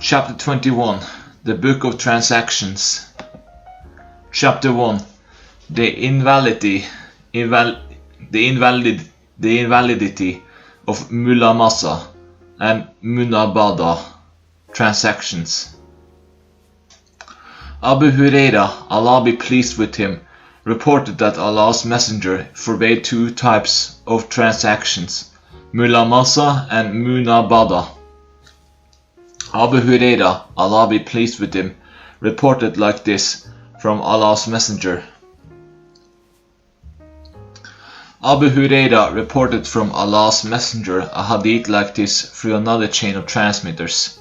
Chapter 21. The Book of Transactions. Chapter 1. The invalidity of Mulamasa and Munabada transactions. Abu Huraira, Allah be pleased with him, reported that Allah's Messenger forbade two types of transactions, Mulamasa and Munabada. Abu Huraira, Allah be pleased with him, reported like this from Allah's Messenger. Abu Huraira reported from Allah's Messenger a hadith like this through another chain of transmitters.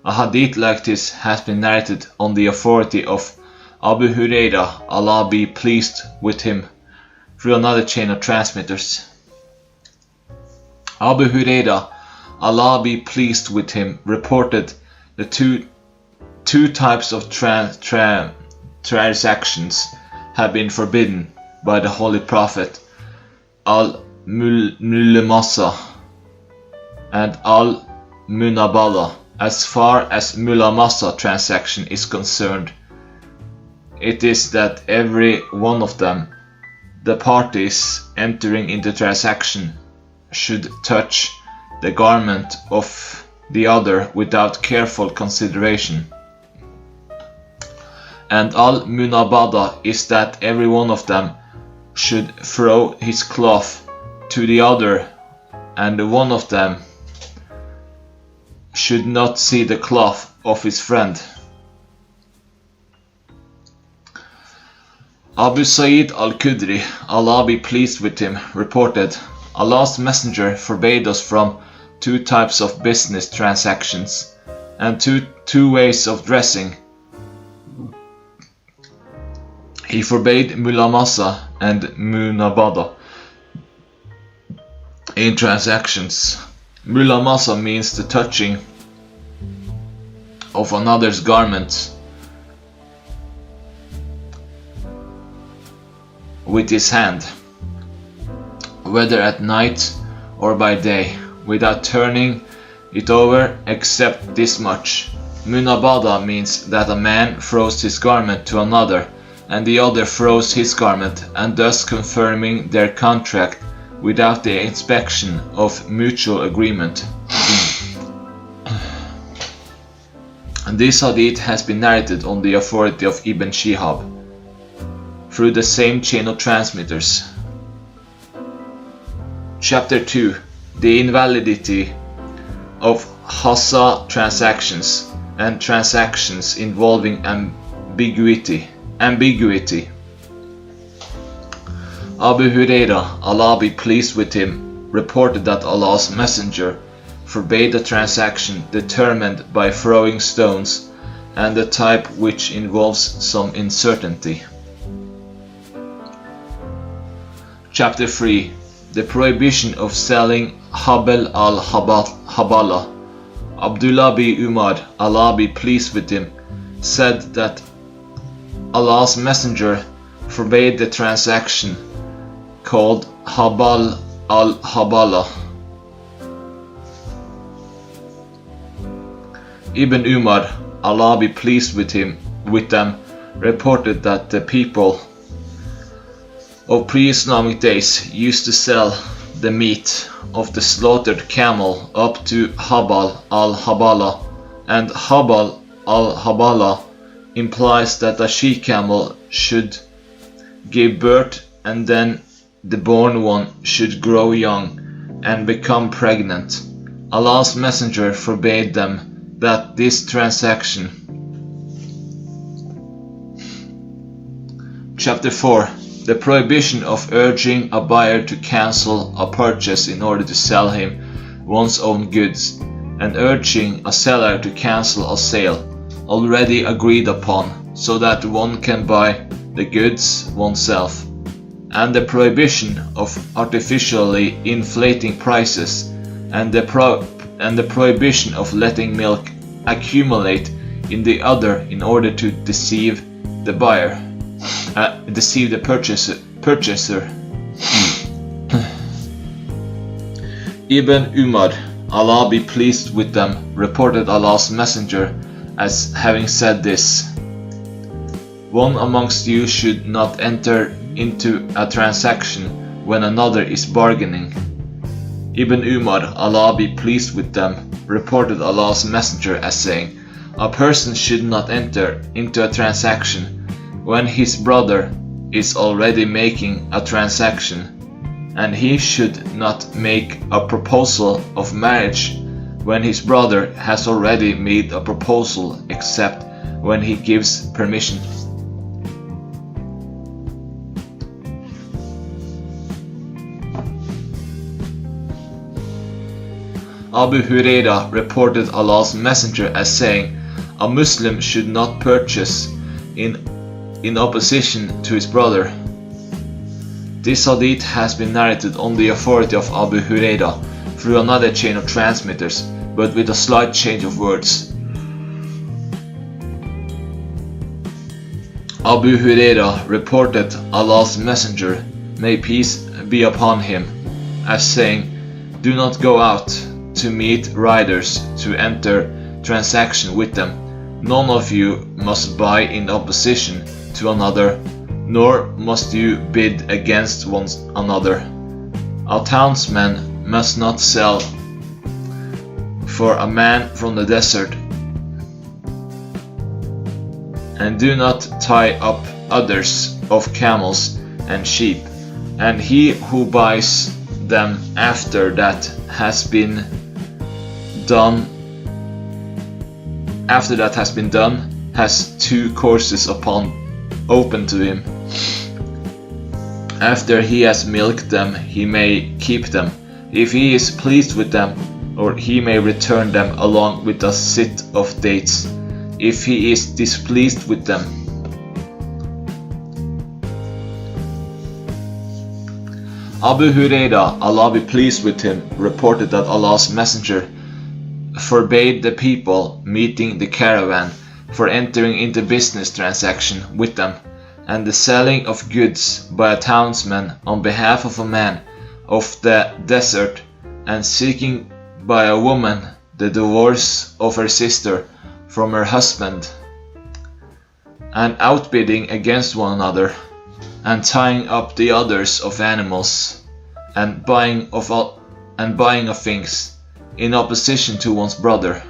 A hadith like this has been narrated on the authority of Abu Huraira, Allah be pleased with him, through another chain of transmitters. Abu Huraira, Allah be pleased with him, reported the two types of transactions have been forbidden by the Holy Prophet, al-Mulamasa and al-Munabala. As far as Mulamasa transaction is concerned, it is that every one of them, the parties entering into transaction, should touch the garment of the other without careful consideration. And al-Munabada is that every one of them should throw his cloth to the other, and one of them should not see the cloth of his friend. Abu Sa'id al-Khudri, Allah be pleased with him, reported, Allah's Messenger forbade us from two types of business transactions and two ways of dressing. He forbade Mulamasa and Munabada in transactions. Mulamasa means the touching of another's garment with his hand, whether at night or by day, without turning it over except this much. Munabada means that a man throws his garment to another, and the other throws his garment, and thus confirming their contract without the inspection of mutual agreement. And this hadith has been narrated on the authority of Ibn Shihab, through the same chain of transmitters. Chapter 2. The invalidity of Hassa transactions and transactions involving ambiguity. Abu Huraira, Allah be pleased with him, reported that Allah's Messenger forbade a transaction determined by throwing stones and the type which involves some uncertainty. Chapter 3. The prohibition of selling Habal al-Habala. Abdullah bin Umar, Allah be pleased with him, said that Allah's Messenger forbade the transaction called Habal al-Habala. Ibn Umar, Allah be pleased with them, reported that the people of pre-Islamic days used to sell the meat of the slaughtered camel up to Habal al-Habala, and Habal al-Habala implies that a she-camel should give birth and then the born one should grow young and become pregnant. Allah's Messenger forbade them that this transaction. Chapter 4. The prohibition of urging a buyer to cancel a purchase in order to sell him one's own goods, and urging a seller to cancel a sale already agreed upon so that one can buy the goods oneself, and the prohibition of artificially inflating prices, and the prohibition of letting milk accumulate in the udder in order to deceive the buyer. Deceive the purchaser. Ibn Umar, Allah be pleased with them, reported Allah's Messenger as having said this: One amongst you should not enter into a transaction when another is bargaining. Ibn Umar, Allah be pleased with them, reported Allah's Messenger as saying: A person should not enter into a transaction when his brother is already making a transaction, and he should not make a proposal of marriage when his brother has already made a proposal except when he gives permission. Abu Huraira reported Allah's Messenger as saying: A Muslim should not purchase in opposition to his brother. This hadith has been narrated on the authority of Abu Huraira through another chain of transmitters, but with a slight change of words. Abu Huraira reported Allah's Messenger, may peace be upon him, as saying: Do not go out to meet riders to enter transaction with them. None of you must buy in opposition to another, nor must you bid against one another. A townsman must not sell for a man from the desert, and do not tie up others of camels and sheep, and he who buys them after that has been done has two courses open to him. After he has milked them, he may keep them, if he is pleased with them, or he may return them along with a sit of dates, if he is displeased with them. Abu Huraira, Allah be pleased with him, reported that Allah's Messenger forbade the people meeting the caravan for entering into business transaction with them, and the selling of goods by a townsman on behalf of a man of the desert, and seeking by a woman the divorce of her sister from her husband, and outbidding against one another, and tying up the others of animals, and buying of things in opposition to one's brother.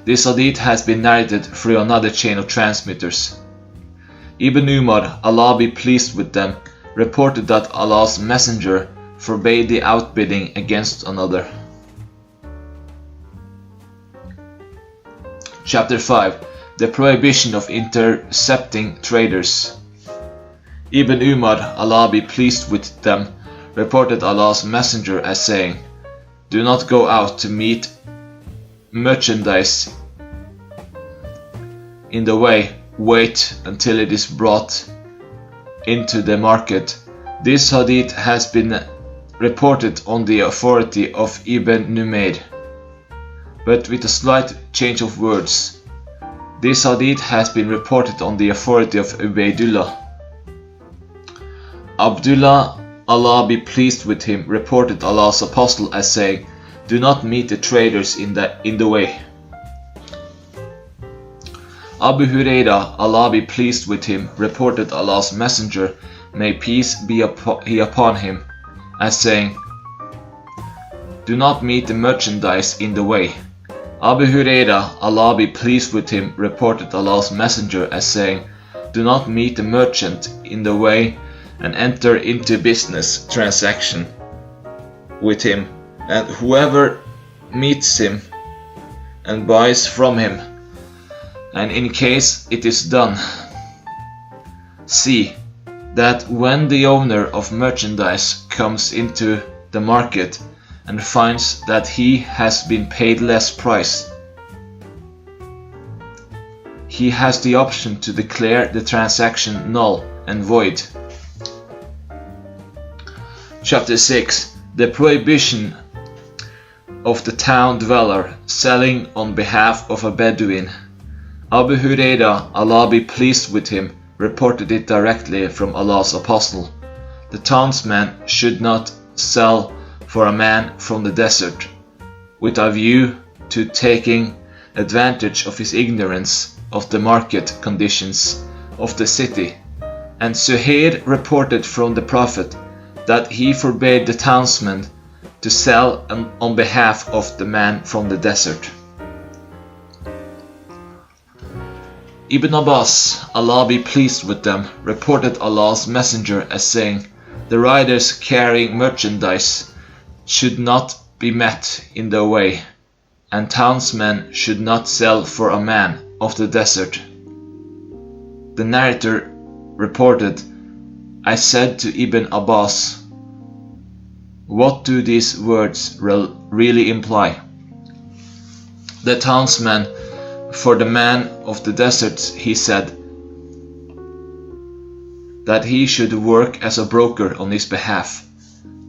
This hadith has been narrated through another chain of transmitters. Ibn Umar, Allah be pleased with them, reported that Allah's Messenger forbade the outbidding against another. Chapter 5. The prohibition of intercepting traders. Ibn Umar, Allah be pleased with them, reported Allah's Messenger as saying: Do not go out to meet merchandise in the way, wait until it is brought into the market. This hadith has been reported on the authority of Ibn Numayr, but with a slight change of words. This hadith has been reported on the authority of Ubaydullah. Abdullah, Allah be pleased with him, reported Allah's Apostle as saying: Do not meet the traders in the way. Abu Huraira, Allah be pleased with him, reported Allah's Messenger, may peace be upon him, as saying: Do not meet the merchandise in the way. Abu Huraira, Allah be pleased with him, reported Allah's Messenger as saying: Do not meet the merchant in the way and enter into business transaction with him, and whoever meets him and buys from him, and in case it is done, see that when the owner of merchandise comes into the market and finds that he has been paid less price, he has the option to declare the transaction null and void. Chapter 6. The prohibition of the town dweller selling on behalf of a Bedouin. Abu Huraira, Allah be pleased with him, reported it directly from Allah's Apostle. The townsman should not sell for a man from the desert, with a view to taking advantage of his ignorance of the market conditions of the city. And Sahih reported from the Prophet that he forbade the townsmen to sell on behalf of the man from the desert. Ibn Abbas, Allah be pleased with them, reported Allah's Messenger as saying, "The riders carrying merchandise should not be met in the way, and townsmen should not sell for a man of the desert." The narrator reported, "I said to Ibn Abbas, what do these words really imply? The townsman for the man of the desert, he said, that he should work as a broker on his behalf."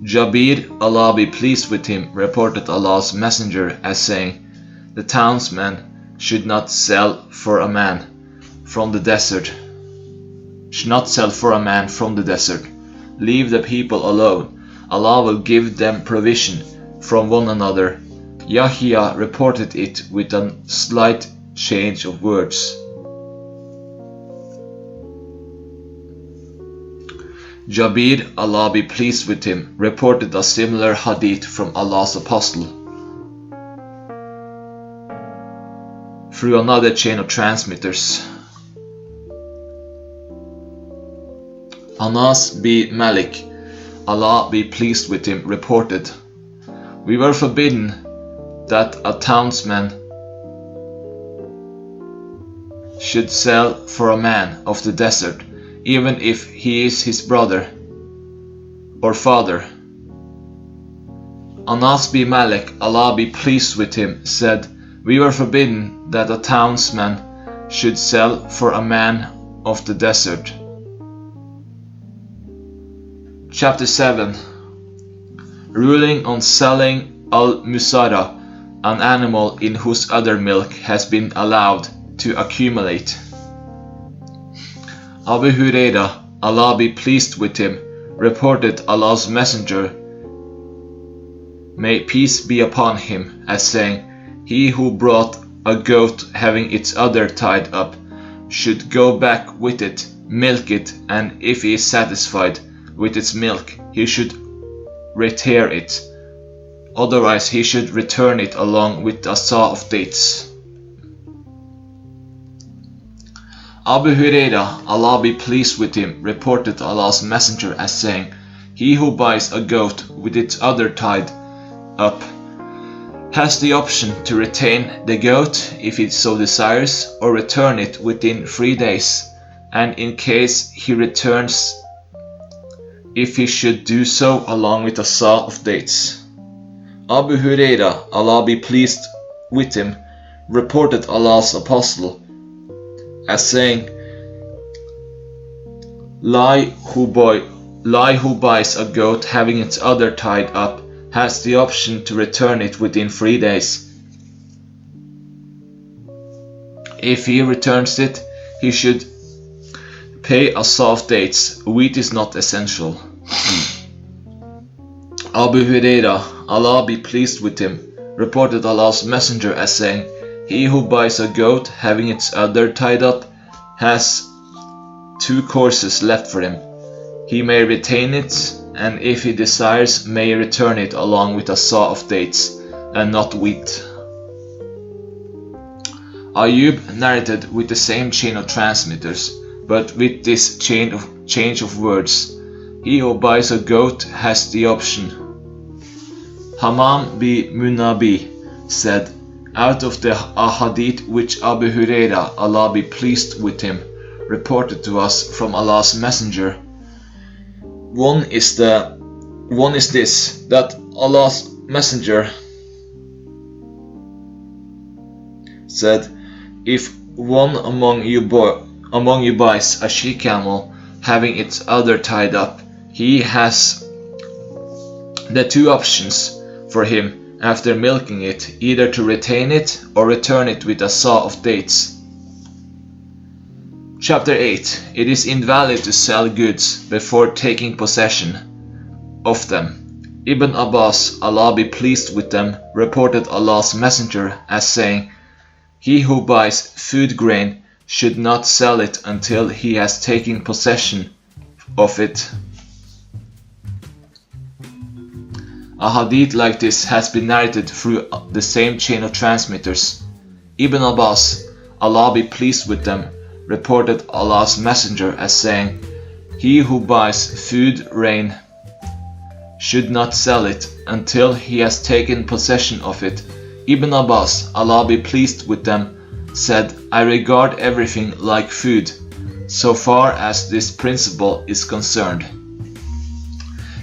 Jabir, Allah be pleased with him, reported Allah's Messenger as saying, "The townsman should not sell for a man from the desert. Leave the people alone. Allah will give them provision from one another." Yahya reported it with a slight change of words. Jabir, Allah be pleased with him, reported a similar hadith from Allah's Apostle through another chain of transmitters. Anas bin Malik, Allah be pleased with him, reported, "We were forbidden that a townsman should sell for a man of the desert, even if he is his brother or father." Anas bin Malik, Allah be pleased with him, said, "We were forbidden that a townsman should sell for a man of the desert." Chapter 7. Ruling on selling al-musara, an animal in whose udder milk has been allowed to accumulate. Abu Huraira, Allah be pleased with him, reported Allah's Messenger, may peace be upon him, as saying, "He who brought a goat having its udder tied up should go back with it, milk it, and if he is satisfied with its milk, he should retear it. Otherwise he should return it along with a saw of dates." Abu Huraira, Allah be pleased with him, reported Allah's Messenger as saying, "He who buys a goat with its udder tied up has the option to retain the goat if he so desires, or return it within 3 days, and in case he returns, if he should do so along with a saw of dates." Abu Huraira, Allah be pleased with him, reported Allah's Apostle as saying, Lie who buys a goat having its udder tied up has the option to return it within 3 days. If he returns it, he should pay a saw of dates. Wheat is not essential. Abu Huraira, Allah be pleased with him, reported Allah's Messenger as saying, "He who buys a goat having its udder tied up has 2 courses left for him. He may retain it, and if he desires, may return it along with a saw of dates, and not wheat." Ayub narrated with the same chain of transmitters, but with this change of words. He who buys a goat has the option. Hammam bin Munabi said, out of the ahadith which Abu Huraira, Allah be pleased with him, reported to us from Allah's Messenger, one is this, that Allah's Messenger said, "If one among you buys a she-camel having its udder tied up, he has the 2 options for him after milking it, either to retain it or return it with a saw of dates." Chapter 8. It is invalid to sell goods before taking possession of them, Ibn Abbas, Allah be pleased with them, reported Allah's Messenger as saying, "He who buys food grain should not sell it until he has taken possession of it." A hadith like this has been narrated through the same chain of transmitters. Ibn Abbas, Allah be pleased with them, reported Allah's Messenger as saying, "He who buys food grain should not sell it until he has taken possession of it." Ibn Abbas, Allah be pleased with them, said, "I regard everything like food, so far as this principle is concerned."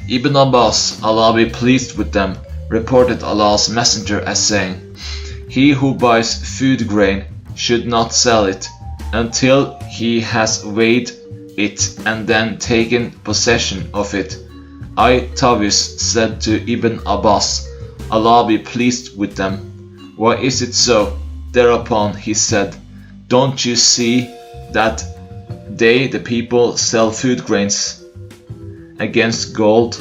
Ibn Abbas, Allah be pleased with them, reported Allah's Messenger as saying, "He who buys food grain should not sell it until he has weighed it and then taken possession of it." Tawus said to Ibn Abbas, Allah be pleased with them, "Why is it so?" Thereupon he said, "Don't you see that they, the people, sell food grains against gold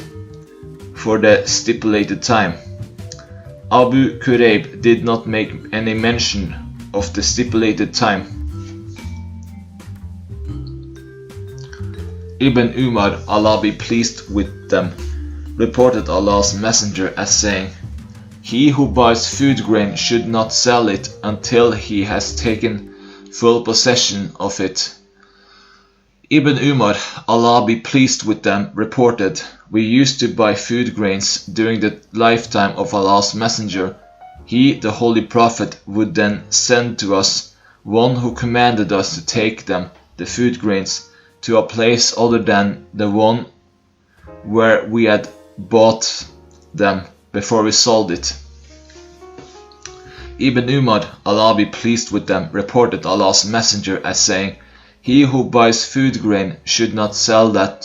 for the stipulated time?" Abu Kurayb did not make any mention of the stipulated time. Ibn Umar, Allah be pleased with them, reported Allah's Messenger as saying, "He who buys food grain should not sell it until he has taken full possession of it." Ibn Umar, Allah be pleased with them, reported, "We used to buy food grains during the lifetime of Allah's Messenger. He, the Holy Prophet, would then send to us one who commanded us to take them, the food grains, to a place other than the one where we had bought them before we sold it." Ibn Umar, Allah be pleased with them, reported Allah's Messenger as saying, "He who buys food grain should not sell that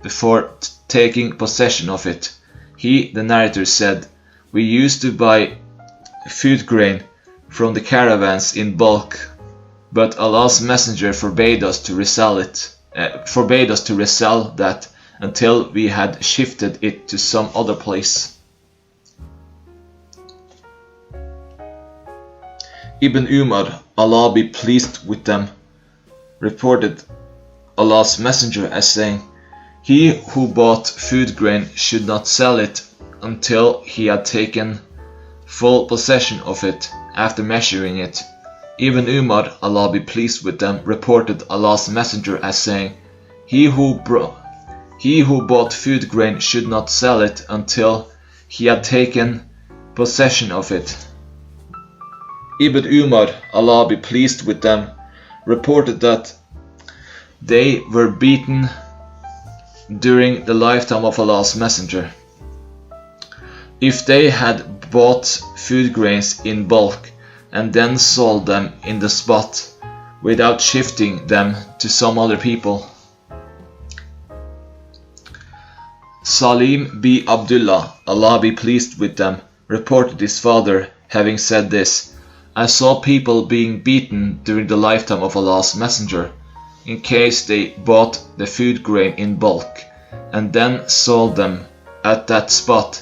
before taking possession of it." He, the narrator, said, "We used to buy food grain from the caravans in bulk, but Allah's Messenger forbade us to resell that until we had shifted it to some other place." Ibn Umar, Allah be pleased with them, reported Allah's Messenger as saying, "He who bought food grain should not sell it until he had taken full possession of it after measuring it." Ibn Umar, Allah be pleased with them, reported Allah's Messenger as saying, He who bought food grain should not sell it until he had taken possession of it." Ibn Umar, Allah be pleased with them, reported that they were beaten during the lifetime of Allah's Messenger. If they had bought food grains in bulk and then sold them in the spot without shifting them to some other people. Salim b. Abdullah, Allah be pleased with them, reported his father having said this, "I saw people being beaten during the lifetime of Allah's Messenger, in case they bought the food grain in bulk and then sold them at that spot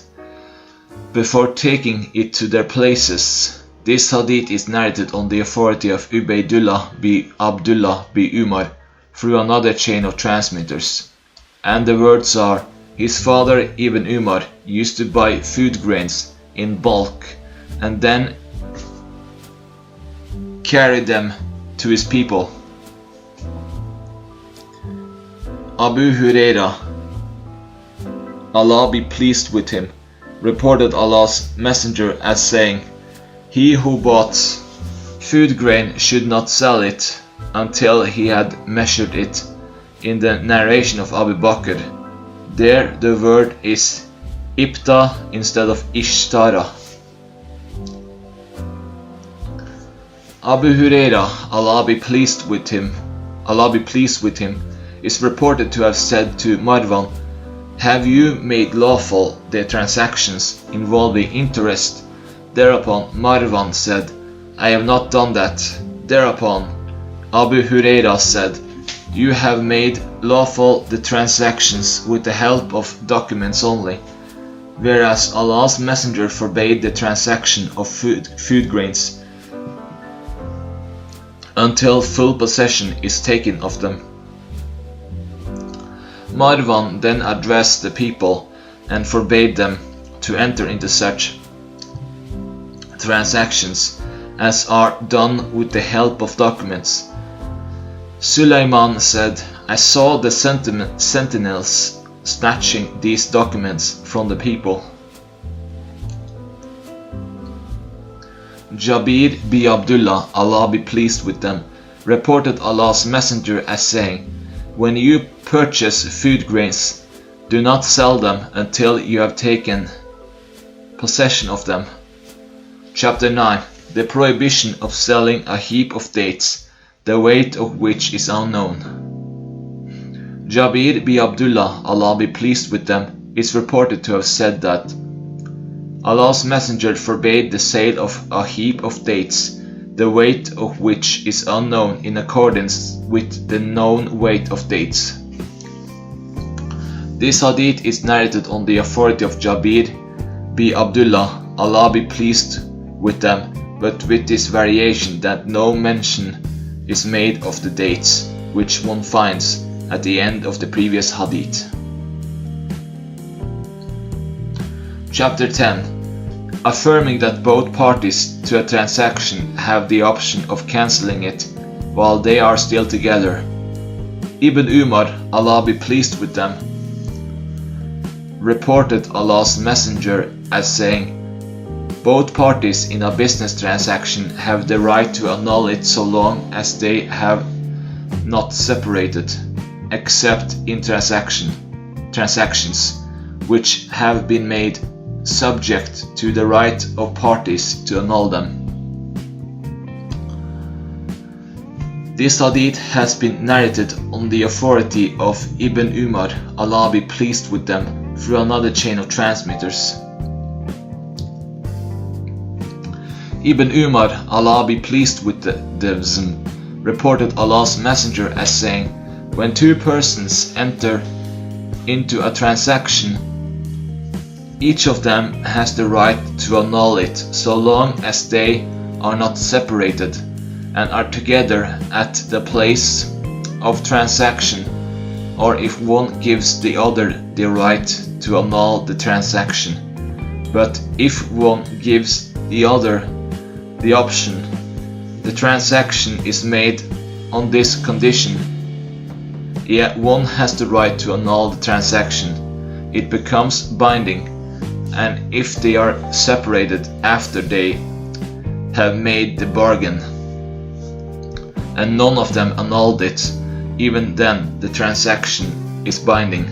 before taking it to their places." This hadith is narrated on the authority of Ubaydullah b. Abdullah b. Umar through another chain of transmitters, and the words are, "His father Ibn Umar used to buy food grains in bulk and then carry them to his people." Abu Huraira, Allah be pleased with him, reported Allah's Messenger as saying, "He who bought food grain should not sell it until he had measured it." In the narration of Abu Bakr, there the word is ibta instead of ishtara. Abu Huraira, Allah be pleased with him, is reported to have said to Marwan, "Have you made lawful the transactions involving interest?" Thereupon Marwan said, "I have not done that." Thereupon Abu Huraira said, "You have made lawful the transactions with the help of documents only." whereas Allah's Messenger forbade the transaction of food grains until full possession is taken of them. Marwan then addressed the people and forbade them to enter into such transactions as are done with the help of documents. Sulaiman said, I saw the sentinels snatching these documents from the people. Jabir bin Abdullah, Allah be pleased with them, reported Allah's Messenger as saying, when you purchase food grains, do not sell them until you have taken possession of them. Chapter 9. The prohibition of selling a heap of dates, the weight of which is unknown. Jabir bin Abdullah, Allah be pleased with them, is reported to have said that Allah's Messenger forbade the sale of a heap of dates, the weight of which is unknown in accordance with the known weight of dates. This hadith is narrated on the authority of Jabir bin Abdullah, Allah be pleased with them, but with this variation that no mention is made of the dates, which one finds at the end of the previous hadith. Chapter 10. Affirming that both parties to a transaction have the option of cancelling it while they are still together. Ibn Umar, Allah be pleased with them, reported Allah's Messenger as saying, both parties in a business transaction have the right to annul it so long as they have not separated, except in transactions which have been made subject to the right of parties to annul them. This hadith has been narrated on the authority of Ibn Umar, Allah be pleased with them, through another chain of transmitters. Ibn Umar, Allah be pleased with them, reported Allah's Messenger as saying, when two persons enter into a transaction, each of them has the right to annul it so long as they are not separated and are together at the place of transaction, or if one gives the other the right to annul the transaction. But if one gives the other the option, the transaction is made on this condition, yet one has the right to annul the transaction. It becomes binding, and if they are separated after they have made the bargain, and none of them annulled it, even then the transaction is binding.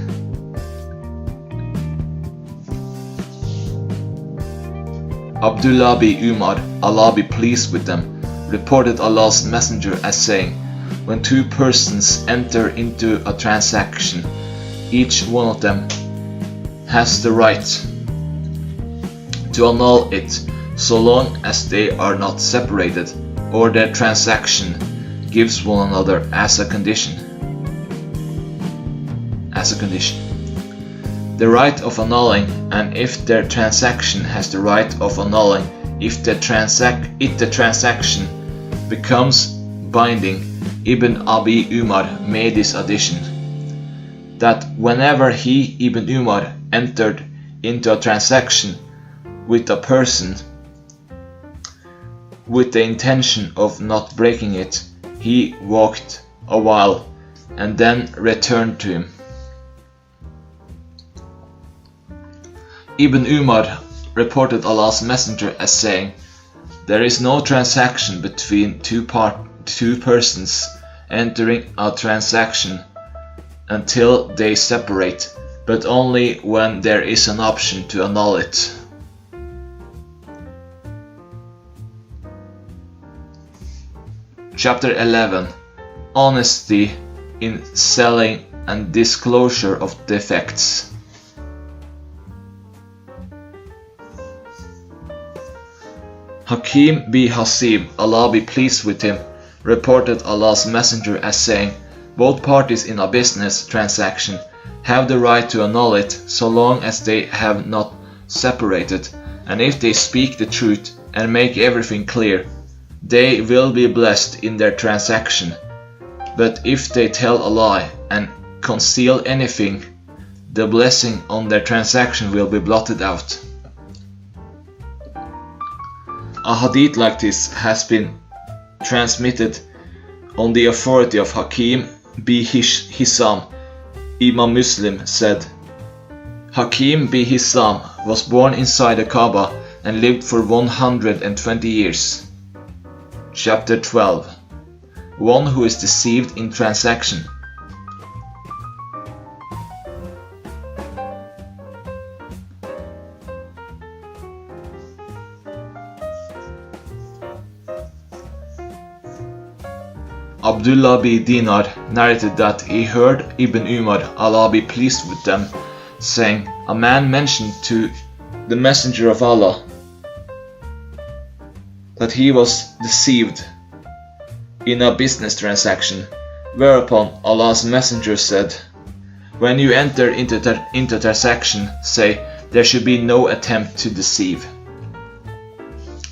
Abdullah bin Umar, Allah be pleased with them, reported Allah's Messenger as saying, when two persons enter into a transaction, each one of them has the right to annul it so long as they are not separated, or their transaction gives one another as a condition. The right of annulling, and if their transaction has the right of annulling, if the transaction becomes binding. Ibn Abi Umar made this addition, that whenever he, Ibn Umar, entered into a transaction with a person with the intention of not breaking it, he walked a while and then returned to him. Ibn Umar reported Allah's Messenger as saying, there is no transaction between two persons entering a transaction until they separate, but only when there is an option to annul it. Chapter 11. Honesty in selling and disclosure of defects. Hakim bin Hasib, Allah be pleased with him, reported Allah's Messenger as saying, both parties in a business transaction have the right to annul it so long as they have not separated, and if they speak the truth and make everything clear, they will be blessed in their transaction. But if they tell a lie and conceal anything, the blessing on their transaction will be blotted out. A hadith like this has been transmitted on the authority of Hakim b. Hisham. Imam Muslim said, Hakim b. Hisham was born inside the Kaaba and lived for 120 years. Chapter 12. One who is deceived in transaction. Abdullah bin Dinar narrated that he heard Ibn Umar, Allah be pleased with them, saying, a man mentioned to the Messenger of Allah that he was deceived in a business transaction, whereupon Allah's Messenger said, when you enter into transaction, say, there should be no attempt to deceive.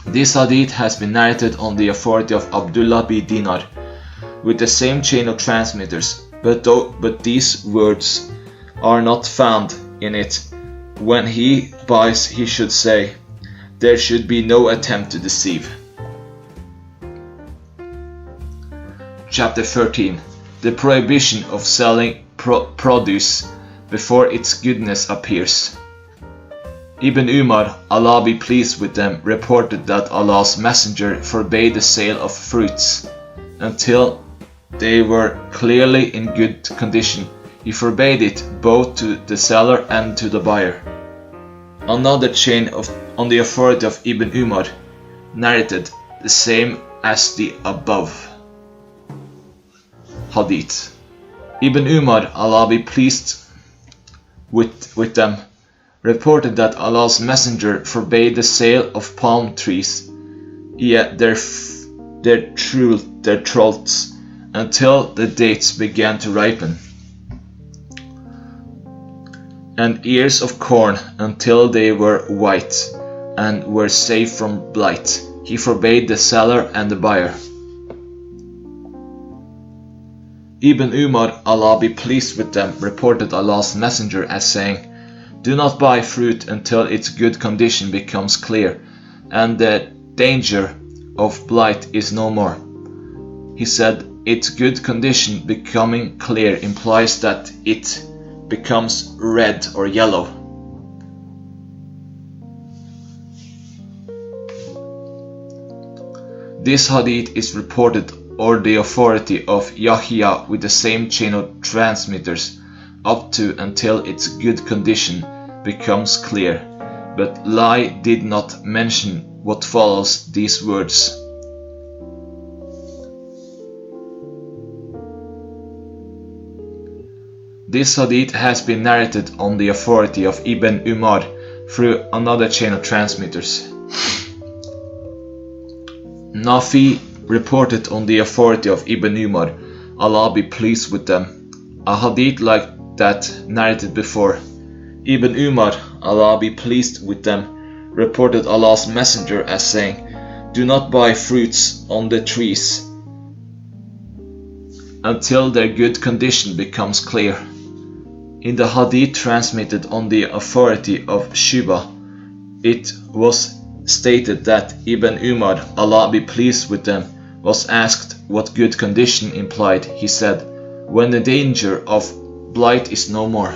This hadith has been narrated on the authority of Abdullah bin Dinar, with the same chain of transmitters, but these words are not found in it. When he buys, he should say, there should be no attempt to deceive. Chapter 13. The prohibition of selling produce before its goodness appears. Ibn Umar, Allah be pleased with them, reported that Allah's Messenger forbade the sale of fruits until they were clearly in good condition. He forbade it both to the seller and to the buyer. Another chain on the authority of Ibn Umar narrated the same as the above hadith. Ibn Umar, Allah be pleased with them, reported that Allah's Messenger forbade the sale of palm trees, yet their throats, until the dates began to ripen, and ears of corn until they were white and were safe from blight. He forbade the seller and the buyer. Ibn Umar, Allah be pleased with them, reported Allah's Messenger as saying, do not buy fruit until its good condition becomes clear, and the danger of blight is no more. He said, its good condition becoming clear implies that it becomes red or yellow. This hadith is reported on the authority of Yahya with the same chain of transmitters up to until its good condition becomes clear, but Lai did not mention what follows these words. This hadith has been narrated on the authority of Ibn Umar through another chain of transmitters. Nafi reported on the authority of Ibn Umar, Allah be pleased with them, a hadith like that narrated before. Ibn Umar, Allah be pleased with them, reported Allah's Messenger as saying, do not buy fruits on the trees until their good condition becomes clear. In the hadith transmitted on the authority of Shuba, it was stated that Ibn Umar, Allah be pleased with them, was asked what good condition implied. He said, when the danger of blight is no more.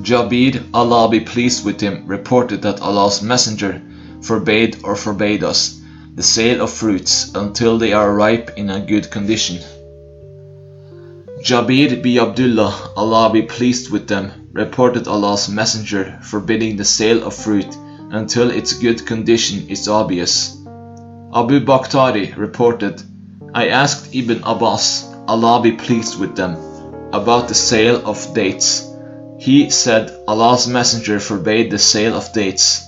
Jabir, Allah be pleased with him, reported that Allah's Messenger forbade us the sale of fruits until they are ripe in a good condition. Jabir bin Abdullah, Allah be pleased with them, reported Allah's Messenger forbidding the sale of fruit until its good condition is obvious. Abu Bakhtari reported, I asked Ibn Abbas, Allah be pleased with them, about the sale of dates. He said, Allah's Messenger forbade the sale of dates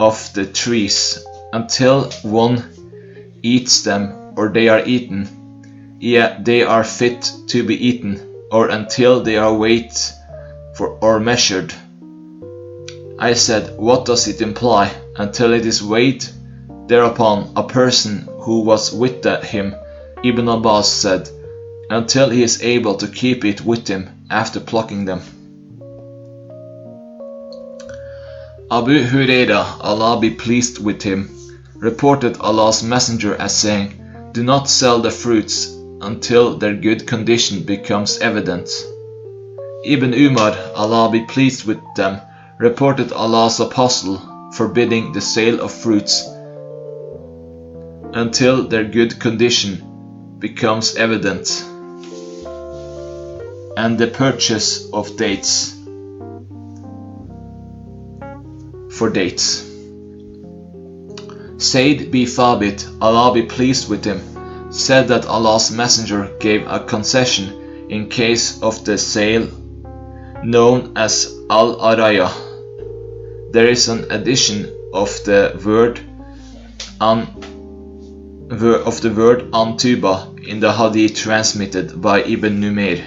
of the trees until one eats them or they are eaten. Yeah, they are fit to be eaten. or until they are weighed or measured. I said, what does it imply? Until it is weighed? Thereupon a person who was with him, Ibn Abbas, said, until he is able to keep it with him after plucking them. Abu Huraira, Allah be pleased with him, reported Allah's Messenger as saying, do not sell the fruits until their good condition becomes evident. Ibn Umar, Allah be pleased with them, reported Allah's Apostle forbidding the sale of fruits until their good condition becomes evident, and the purchase of dates for dates. Zayd bin Thabit, Allah be pleased with him, said that Allah's Messenger gave a concession in case of the sale known as al-araya. There is an addition of the word antuba in the hadith transmitted by Ibn Numair.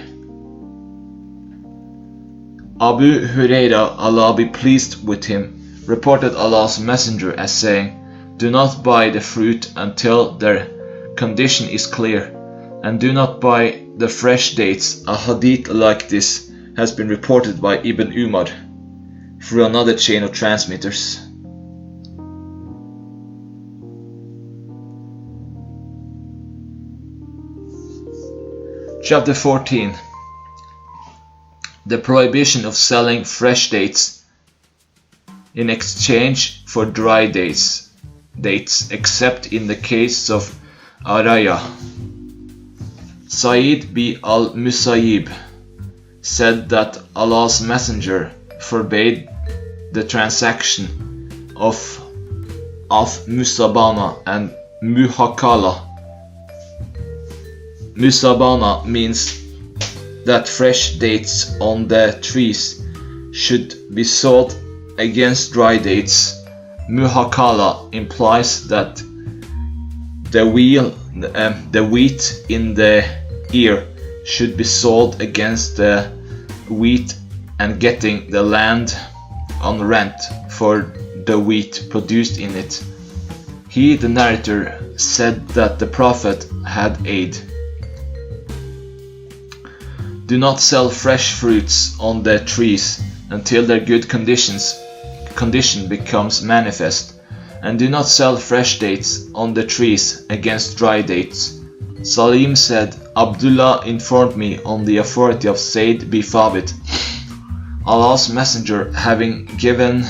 Abu Huraira, Allah be pleased with him, reported Allah's Messenger as saying, do not buy the fruit until their condition is clear, and do not buy the fresh dates. A hadith like this has been reported by Ibn Umar through another chain of transmitters. Chapter 14. The prohibition of selling fresh dates in exchange for dry dates, except in the case of araya. Sa'id bin al-Musayyib said that Allah's Messenger forbade the transaction of musabana and muhakala. Musabana means that fresh dates on the trees should be sold against dry dates. Muhakala implies that the wheat in the ear should be sold against the wheat and getting the land on rent for the wheat produced in it. He, the narrator, said that the Prophet had aid. Do not sell fresh fruits on the trees until their good condition becomes manifest, and do not sell fresh dates on the trees against dry dates. Salim said, Abdullah informed me on the authority of Zayd bin Thabit, Allah's Messenger having given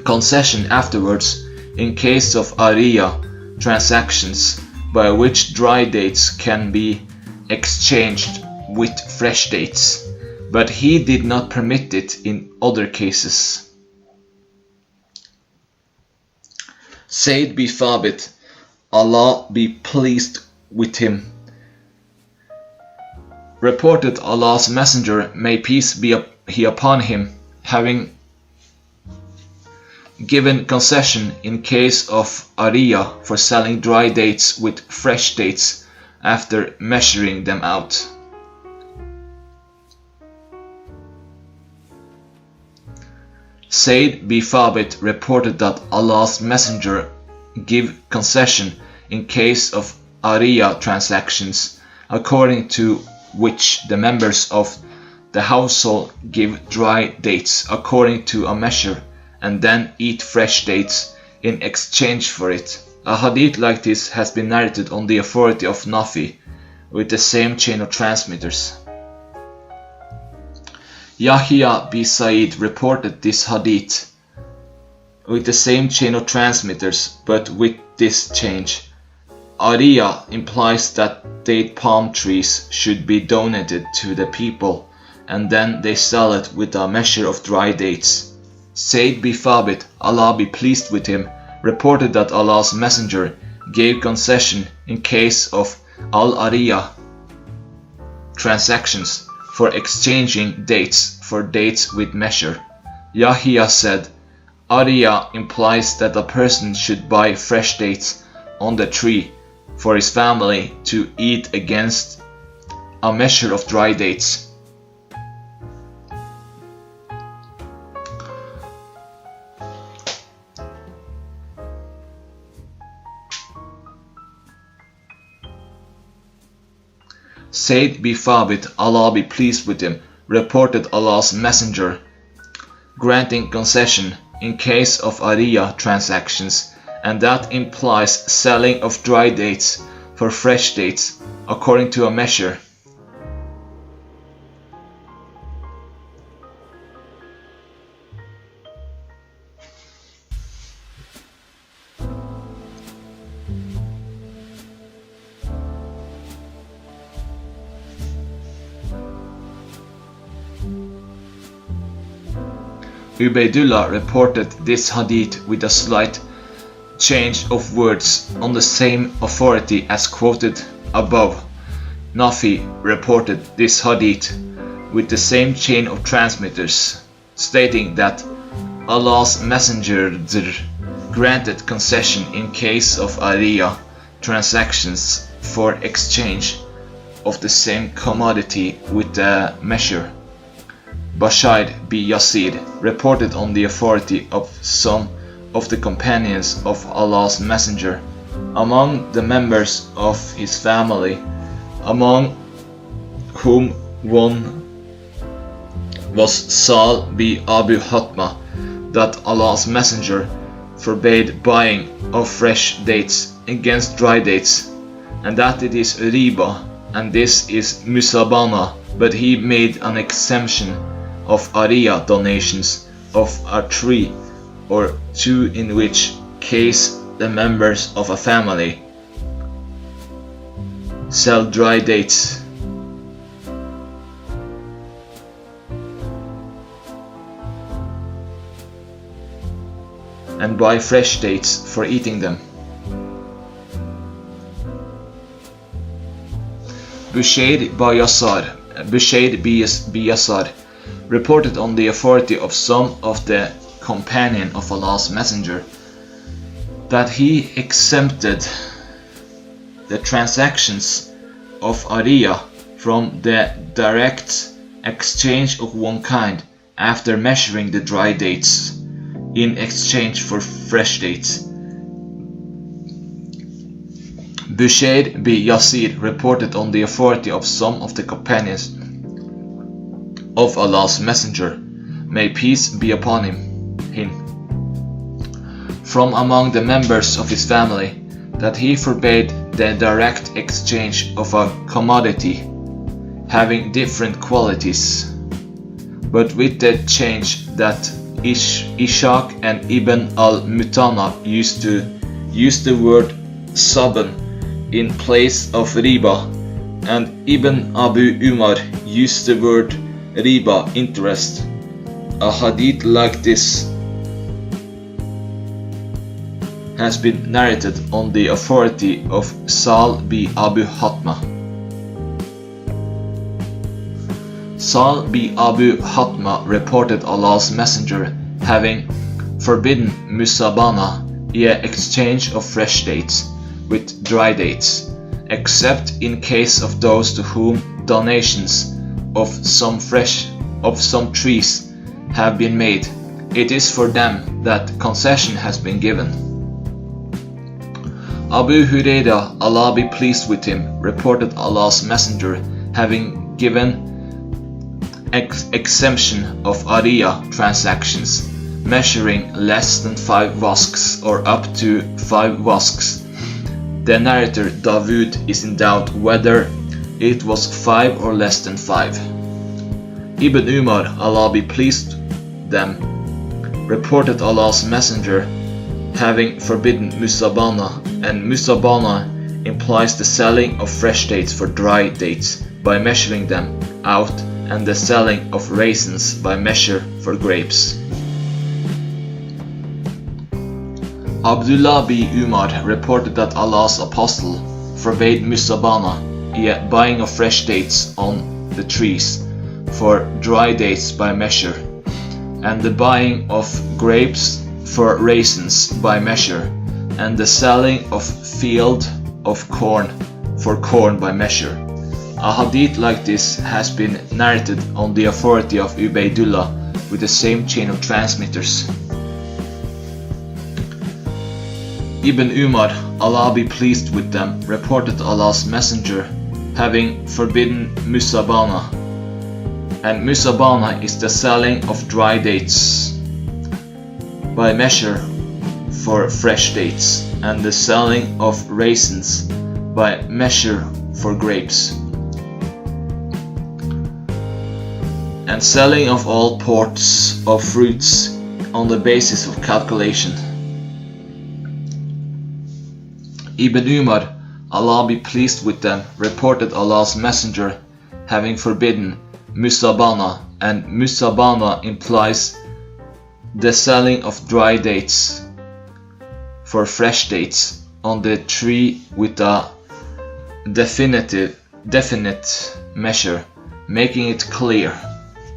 concession afterwards in case of ariya transactions by which dry dates can be exchanged with fresh dates, but he did not permit it in other cases. Zayd bin Thabit, Allah be pleased with him, reported Allah's Messenger, may peace be upon him, having given concession in case of ariya for selling dry dates with fresh dates after measuring them out. Zayd bin Thabit reported that Allah's Messenger gave concession in case of ariya transactions, according to which the members of the household give dry dates according to a measure and then eat fresh dates in exchange for it. A hadith like this has been narrated on the authority of Nafi with the same chain of transmitters. Yahya bin Sa'id reported this hadith with the same chain of transmitters, but with this change. Ariya implies that date palm trees should be donated to the people and then they sell it with a measure of dry dates. Zayd bin Thabit, Allah be pleased with him, reported that Allah's Messenger gave concession in case of al-ariya transactions for exchanging dates for dates with measure. Yahya said, ariya implies that a person should buy fresh dates on the tree for his family to eat against a measure of dry dates. Said be Thabit, Allah be pleased with him, reported Allah's Messenger, granting concession in case of ariya transactions, and that implies selling of dry dates for fresh dates according to a measure. Ubaidullah reported this hadith with a slight change of words on the same authority as quoted above. Nafi reported this hadith with the same chain of transmitters, stating that Allah's Messenger granted concession in case of ariya transactions for exchange of the same commodity with the measure. Bashir b. Yazid reported on the authority of some of the companions of Allah's Messenger, among the members of his family, among whom one was Sal b. Abu Hatma, that Allah's Messenger forbade buying of fresh dates against dry dates, and that it is riba, and this is musabana, but he made an exemption of ariya donations of a tree or two, in which case the members of a family sell dry dates. And buy fresh dates for eating them. Bushayd b. Yasar reported on the authority of some of the companion of Allah's Messenger that he exempted the transactions of ariya from the direct exchange of one kind after measuring the dry dates in exchange for fresh dates. Bushayd b. Yazid reported on the authority of some of the companions of Allah's Messenger, may peace be upon him, from among the members of his family, that he forbade the direct exchange of a commodity having different qualities, but with the change that Ishaq and Ibn al-Mutana used to use the word saban in place of riba, and Ibn Abu Umar used the word riba, interest. A hadith like this has been narrated on the authority of Sal b. Abu Hatma. Sal b. Abu Hatma reported Allah's Messenger having forbidden musabana, exchange of fresh dates with dry dates, except in case of those to whom donations of some trees have been made. It is for them that concession has been given. Abu Hurairah, Allah be pleased with him, reported Allah's Messenger having given exemption of ariya transactions measuring less than 5 wasks or up to 5 wasks. The narrator Dawood is in doubt whether it was 5 or less than 5. Ibn Umar, Allah be pleased them, reported Allah's Messenger having forbidden musabana, and musabana implies the selling of fresh dates for dry dates by measuring them out, and the selling of raisins by measure for grapes. Abdullah b. Umar reported that Allah's Apostle forbade musabana, buying of fresh dates on the trees, for dry dates by measure, and the buying of grapes for raisins by measure, and the selling of field of corn for corn by measure. A hadith like this has been narrated on the authority of Ubaydullah with the same chain of transmitters. Ibn Umar, Allah be pleased with them, reported Allah's Messenger having forbidden musabana, and musabana is the selling of dry dates by measure for fresh dates, and the selling of raisins by measure for grapes, and selling of all sorts of fruits on the basis of calculation. Ibn Umar, Allah be pleased with them, reported Allah's Messenger having forbidden musabana, and musabana implies the selling of dry dates for fresh dates on the tree with a definite measure, making it clear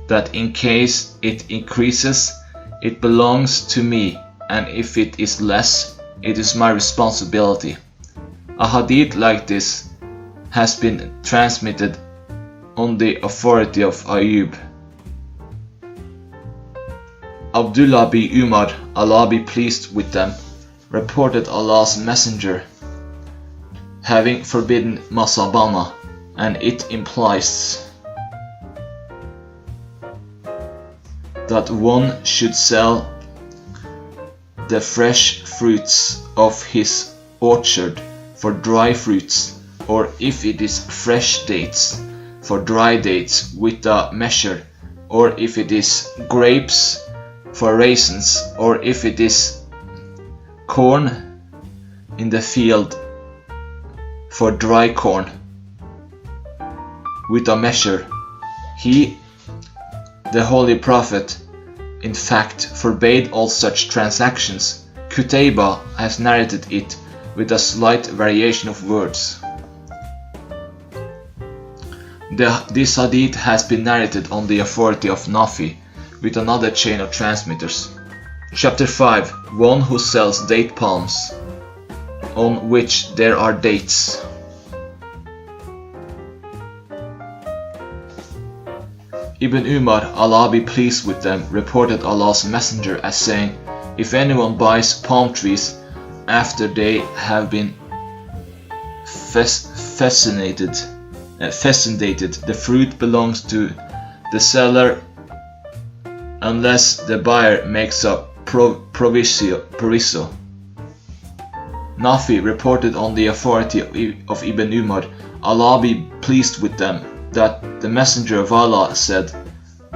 that in case it increases, it belongs to me, and if it is less, it is my responsibility. A hadith like this has been transmitted on the authority of Ayub. Abdullah bin Umar, Allah be pleased with them, reported Allah's Messenger having forbidden masabana, and it implies that one should sell the fresh fruits of his orchard for dry fruits, or if it is fresh dates, for dry dates with a measure, or if it is grapes for raisins, or if it is corn in the field for dry corn with a measure. He, the Holy Prophet, in fact forbade all such transactions. Qutayba has narrated it with a slight variation of words. This hadith has been narrated on the authority of Nafi with another chain of transmitters. Chapter 5. One who sells date palms on which there are dates. Ibn Umar, Allah be pleased with them, reported Allah's Messenger as saying, if anyone buys palm trees after they have been fascinated, the fruit belongs to the seller unless the buyer makes a proviso. Nafi reported on the authority of Ibn Umar, Allah be pleased with them, that the Messenger of Allah said,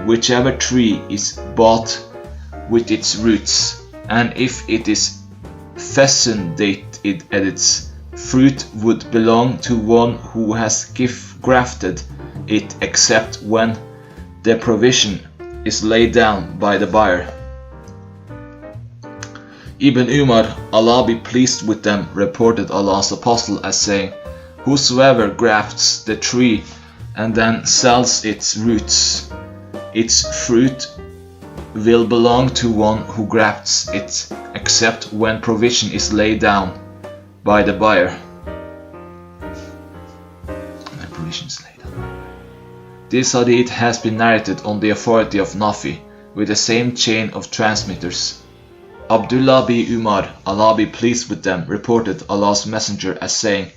whichever tree is bought with its roots, and if it is fascinated at its fruit, would belong to one who has grafted it, except when the provision is laid down by the buyer. Ibn Umar, Allah be pleased with them, reported Allah's Apostle as saying, whosoever grafts the tree and then sells its roots, its fruit will belong to one who grafts it, except when provision is laid down by the buyer. This hadith has been narrated on the authority of Nafi with the same chain of transmitters. Abdullah bin Umar, Allah be pleased with them, reported Allah's Messenger as saying,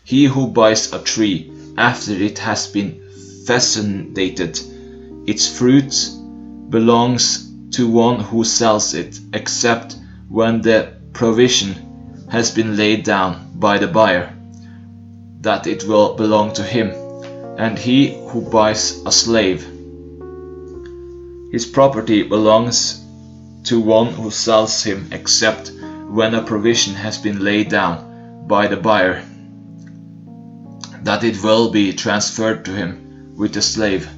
he who buys a tree after it has been fascinated, its fruit belongs to one who sells it, except when the provision has been laid down by the buyer, that it will belong to him. And he who buys a slave, his property belongs to one who sells him, except when a provision has been laid down by the buyer, that it will be transferred to him with the slave.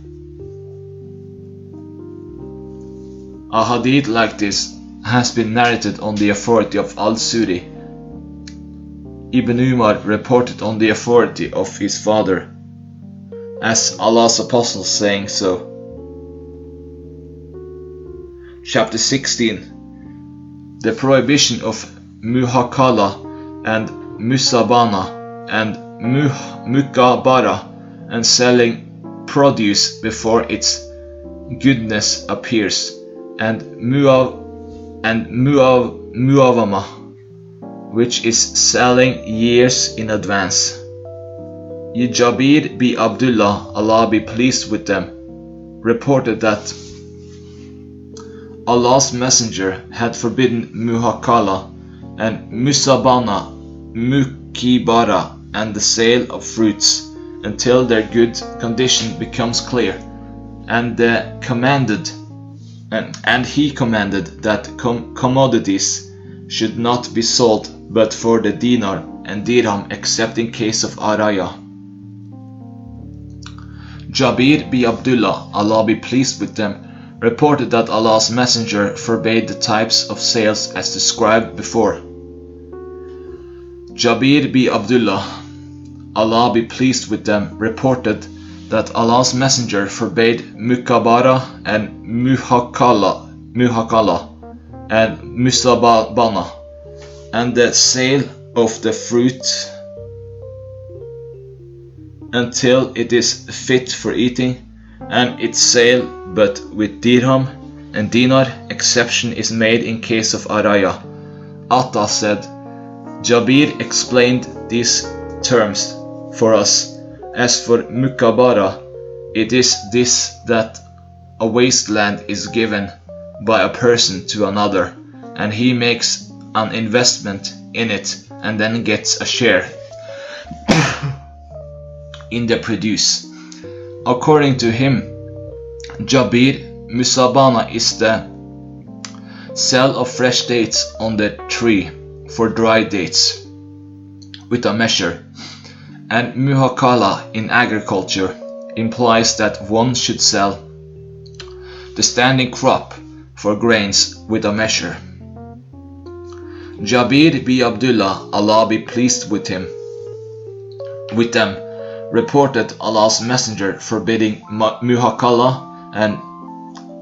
A hadith like this has been narrated on the authority of Al-Suri. Ibn Umar reported on the authority of his father, as Allah's Apostle saying so. Chapter 16. The prohibition of muhakala and musabana and mukabara and selling produce before its goodness appears, and Muavama, which is selling years in advance. Jabir bin Abdullah, Allah be pleased with them, reported that Allah's Messenger had forbidden Muhakala and Musabana, Mukibara, and the sale of fruits until their good condition becomes clear, and he commanded that commodities should not be sold but for the dinar and dirham except in case of araya. Jabir bin Abdullah, Allah be pleased with them, reported that Allah's Messenger forbade the types of sales as described before. Jabir bin Abdullah, Allah be pleased with them, reported that Allah's Messenger forbade Mukabara and Muhakala and Musabana, and the sale of the fruit until it is fit for eating, and its sale but with dirham and dinar. Exception is made in case of araya. Atta said, Jabir explained these terms for us. As for Mukabara, it is this that a wasteland is given by a person to another, and he makes an investment in it and then gets a share in the produce. According to him, Jabir, Musabana is the sale of fresh dates on the tree for dry dates with a measure, and Muhakala in agriculture implies that one should sell the standing crop for grains with a measure. Jabir bin Abdullah, Allah be pleased with them, reported Allah's Messenger forbidding Muhakala and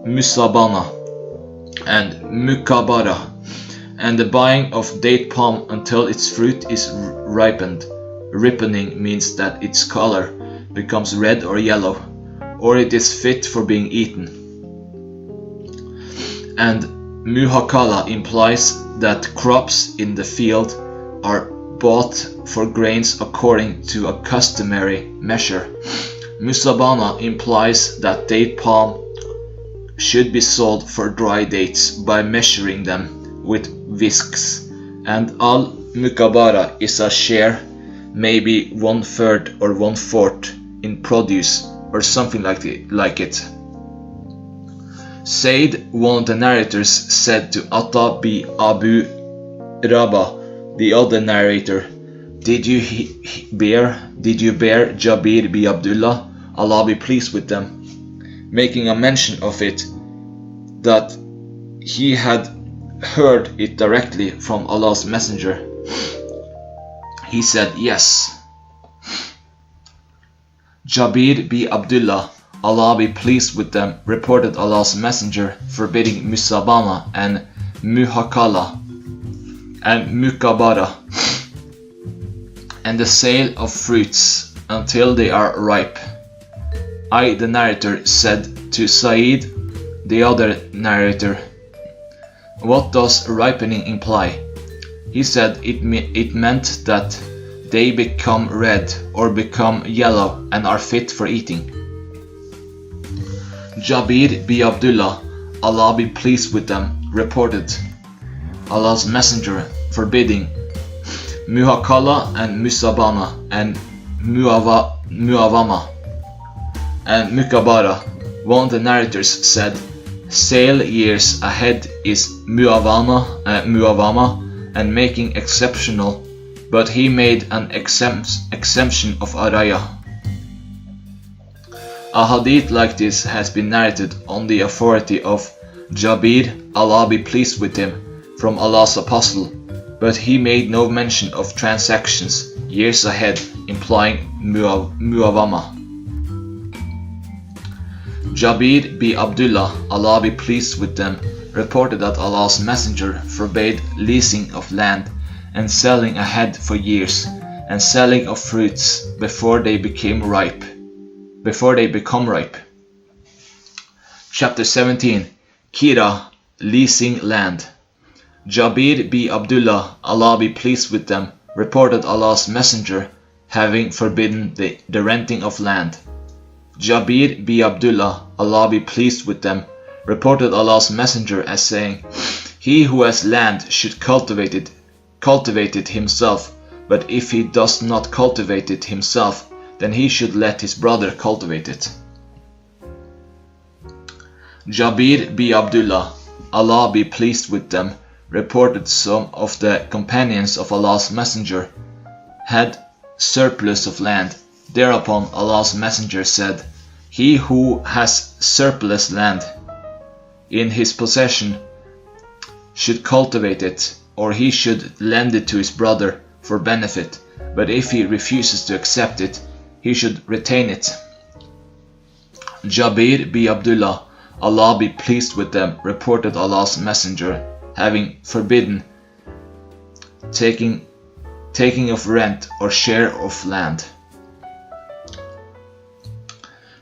Musabana and Mukabara, and the buying of date palm until its fruit is ripened. Ripening means that its color becomes red or yellow, or it is fit for being eaten. And Muhakala implies that crops in the field are bought for grains according to a customary measure. Musabana implies that date palm should be sold for dry dates by measuring them with whisks, and al-Mukabara is a share, maybe 1/3 or 1/4 in produce or something like it. Said, one of the narrators, said to Atta bin Abu Rabah, the other narrator, Did you bear Jabir bin Abdullah, Allah be pleased with them, making a mention of it, that he had heard it directly from Allah's Messenger? He said, Yes. Jabir bin Abdullah, Allah be pleased with them, reported Allah's Messenger forbidding Musabana and Muhakala and Mukabara and the sale of fruits until they are ripe. I, the narrator, said to Sa'id, the other narrator, What does ripening imply? He said it meant that they become red or become yellow and are fit for eating. Jabir bin Abdullah, Allah be pleased with them, reported Allah's Messenger forbidding Muhakala and Musabana and Muavama and Mukabara. One of the narrators said, Sale years ahead is Muavama and making exceptional, but he made an exemption of araya. A hadith like this has been narrated on the authority of Jabir, Allah be pleased with him, from Allah's Apostle, but he made no mention of transactions years ahead, implying Muavama. Jabir bin Abdullah, Allah be pleased with them, reported that Allah's Messenger forbade leasing of land and selling ahead for years, and selling of fruits before they became ripe. before they become ripe. Chapter 17. Kira, leasing land. Jabir bin Abdullah, Allah be pleased with them, reported Allah's messenger having forbidden the renting of land. Jabir bin Abdullah, Allah be pleased with them, reported Allah's messenger as saying, he who has land should cultivate it himself, but if he does not cultivate it himself, then he should let his brother cultivate it. Jabir bin Abdullah, Allah be pleased with them, reported some of the companions of Allah's messenger had surplus of land. Thereupon Allah's messenger said, he who has surplus land in his possession should cultivate it, or he should lend it to his brother for benefit, but if he refuses to accept it, he should retain it. Jabir bin Abdullah, Allah be pleased with them, reported Allah's messenger having forbidden taking of rent or share of land.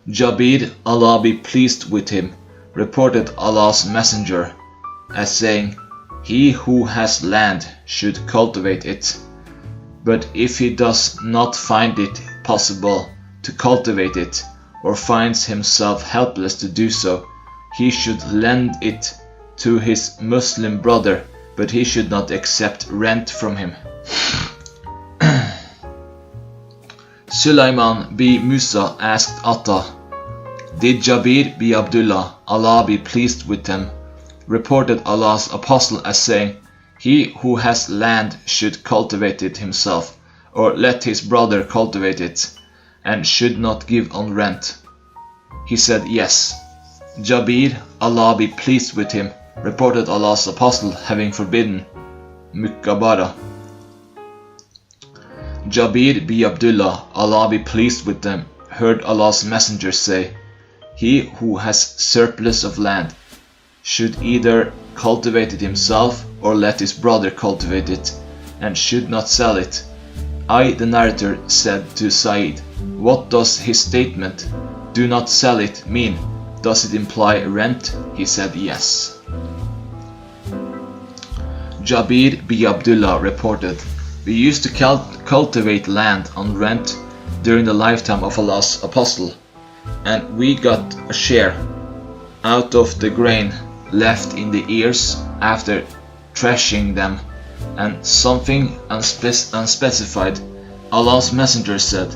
Jabir, Allah be pleased with him, reported Allah's messenger as saying, he who has land should cultivate it, but if he does not find it possible to cultivate it, or finds himself helpless to do so, he should lend it to his Muslim brother, but he should not accept rent from him. Sulaiman bin Musa asked Atta, did Jabir bin Abdullah, Allah be pleased with him, reported Allah's apostle as saying, he who has land should cultivate it himself, or let his brother cultivate it, and should not give on rent? He said, yes. Jabir, Allah be pleased with him, reported Allah's apostle having forbidden Mukabara. Jabir bin Abdullah, Allah be pleased with them, heard Allah's messenger say, he who has surplus of land should either cultivate it himself or let his brother cultivate it, and should not sell it. I, the narrator, said to Sahih, what does his statement, do not sell it, mean? Does it imply rent? He said yes. Jabir bin Abdullah reported, we used to cultivate land on rent during the lifetime of Allah's apostle, and we got a share out of the grain left in the ears after threshing them, and something unspecified. Allah's messenger said,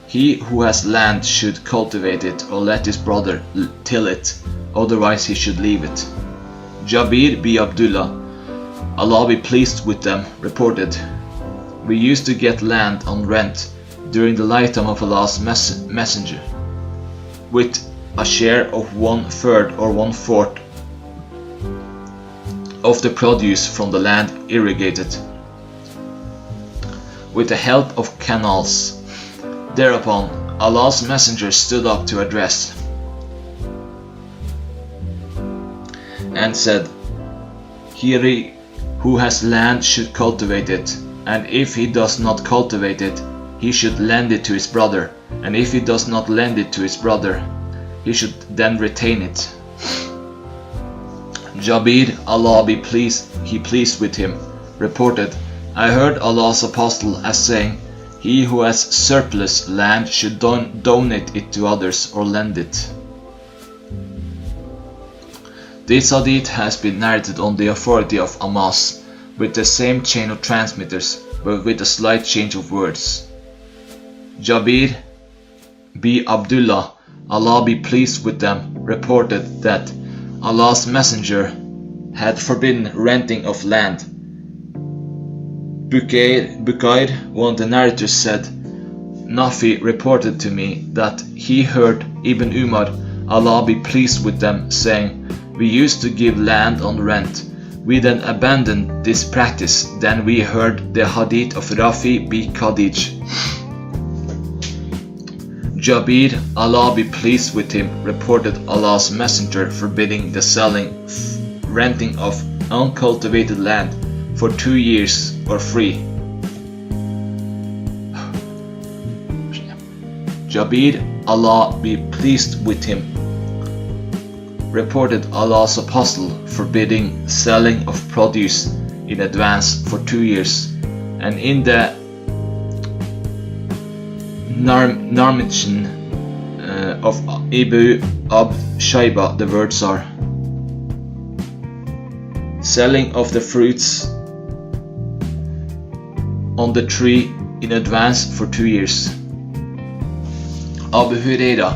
he who has land should cultivate it or let his brother till it, otherwise he should leave it. Jabir bin Abdullah, Allah be pleased with them, reported, we used to get land on rent during the lifetime of Allah's messenger, with a share of 1/3 or 1/4 of the produce from the land irrigated with the help of canals. Thereupon Allah's messenger stood up to address and said, he who has land should cultivate it, and if he does not cultivate it, he should lend it to his brother, and if he does not lend it to his brother, he should then retain it. Jabir, Allah be pleased with him, reported, I heard Allah's apostle as saying, he who has surplus land should donate it to others or lend it. This hadith has been narrated on the authority of Amas, with the same chain of transmitters, but with a slight change of words. Jabir bin Abdullah, Allah be pleased with them, reported that Allah's messenger had forbidden renting of land. Bukair, one of the narrators, said, Nafi reported to me that he heard Ibn Umar, Allah be pleased with them, saying, we used to give land on rent. We then abandoned this practice. Then we heard the hadith of Rafi bin Khadij. Jabir, Allah be pleased with him, reported Allah's messenger forbidding the renting of uncultivated land for 2 years or free. Jabir, Allah be pleased with him, reported Allah's apostle forbidding selling of produce in advance for 2 years. And in the Narmichin of Ibn Abd Shayba, the words are: selling of the fruits on the tree in advance for 2 years. Abu Huraira,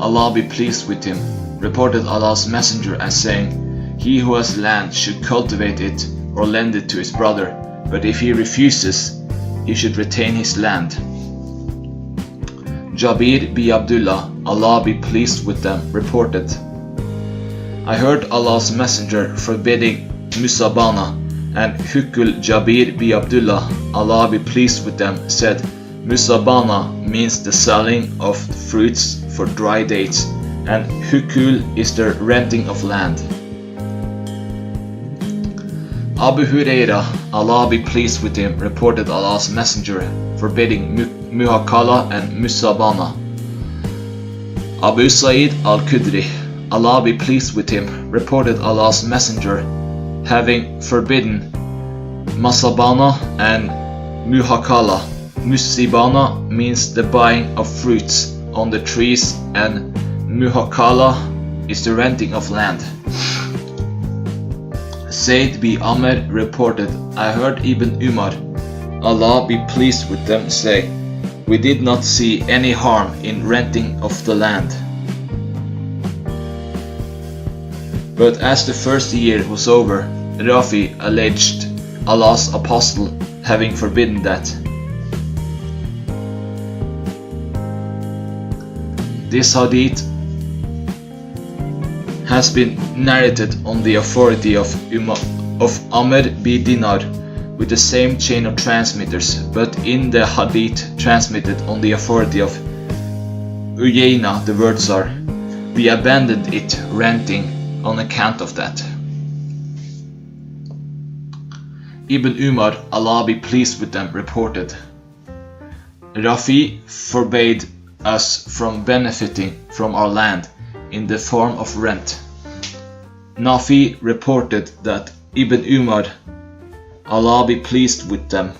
Allah be pleased with him, reported Allah's messenger as saying, he who has land should cultivate it or lend it to his brother, but if he refuses, he should retain his land. Jabir bin Abdullah, Allah be pleased with them, reported, I heard Allah's messenger forbidding Musabana, and Hukul Jabir bin Abdullah, Allah be pleased with them, said, Musabana means the selling of fruits for dry dates, and Hukul is the renting of land. Abu Huraira, Allah be pleased with him, reported Allah's messenger forbidding Muhakala and Musabana. Abu Sa'id al-Khudri, Allah be pleased with him, reported Allah's messenger having forbidden Masabana and Muhakala. Musibana means the buying of fruits on the trees, and Muhakala is the renting of land. Zayd bin Amr reported, I heard Ibn Umar, Allah be pleased with them, say, we did not see any harm in renting of the land. But as the first year was over, Rafi alleged Allah's apostle having forbidden that. This hadith has been narrated on the authority of Amr bin Dinar with the same chain of transmitters, but in the hadith transmitted on the authority of Uyayna, the words are, we abandoned it renting on account of that. Ibn Umar, Allah be pleased with them, reported, Rafi forbade us from benefiting from our land in the form of rent. Nafi reported that Ibn Umar, Allah be pleased with them,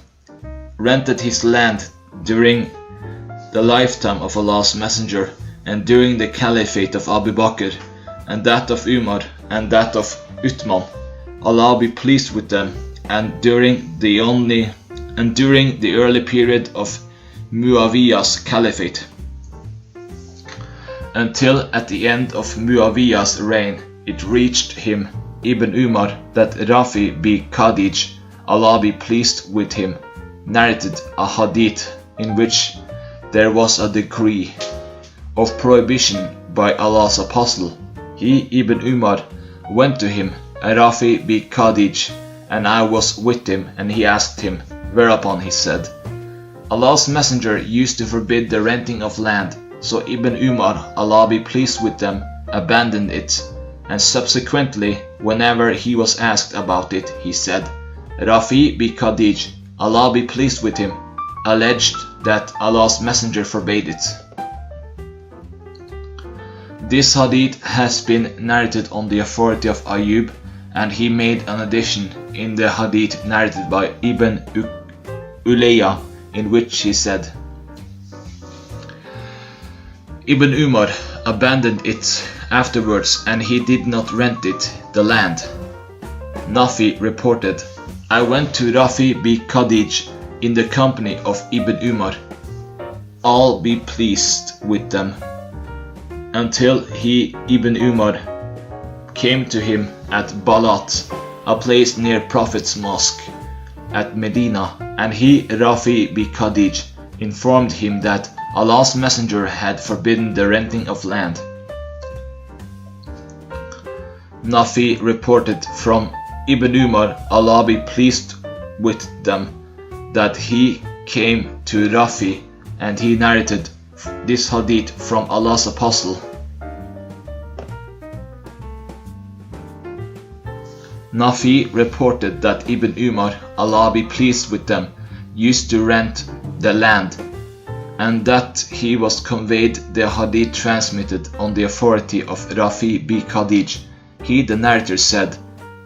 rented his land during the lifetime of Allah's messenger and during the caliphate of Abu Bakr, and that of Umar and that of Uthman, Allah be pleased with them, and during the early period of Muawiyah's caliphate, until at the end of Muawiyah's reign it reached him, Ibn Umar, that Rafi bin Khadij, Allah be pleased with him, narrated a hadith in which there was a decree of prohibition by Allah's apostle. He, Ibn Umar, went to him, Rafi bin Khadij, and I was with him, and he asked him, whereupon he said, Allah's messenger used to forbid the renting of land, so Ibn Umar, Allah be pleased with them, abandoned it, and subsequently, whenever he was asked about it, he said, Rafi bin Khadij, Allah be pleased with him, alleged that Allah's messenger forbade it. This hadith has been narrated on the authority of Ayyub, and he made an addition in the hadith narrated by Ibn Ulayya, in which he said, Ibn Umar abandoned it afterwards, and he did not rent it, the land. Nafi reported, I went to Rafi bin Khadij in the company of Ibn Umar, all be pleased with them, until he, Ibn Umar, came to him at Balat, a place near Prophet's mosque at Medina, and he, Rafi bin Khadij, informed him that Allah's messenger had forbidden the renting of land. Nafi reported from Ibn Umar, Allah be pleased with them, that he came to Rafi and he narrated this hadith from Allah's apostle. Nafi reported that Ibn Umar, Allah be pleased with them, used to rent the land and that he was conveyed the hadith transmitted on the authority of Rafi b. Khadij. He, the narrator, said,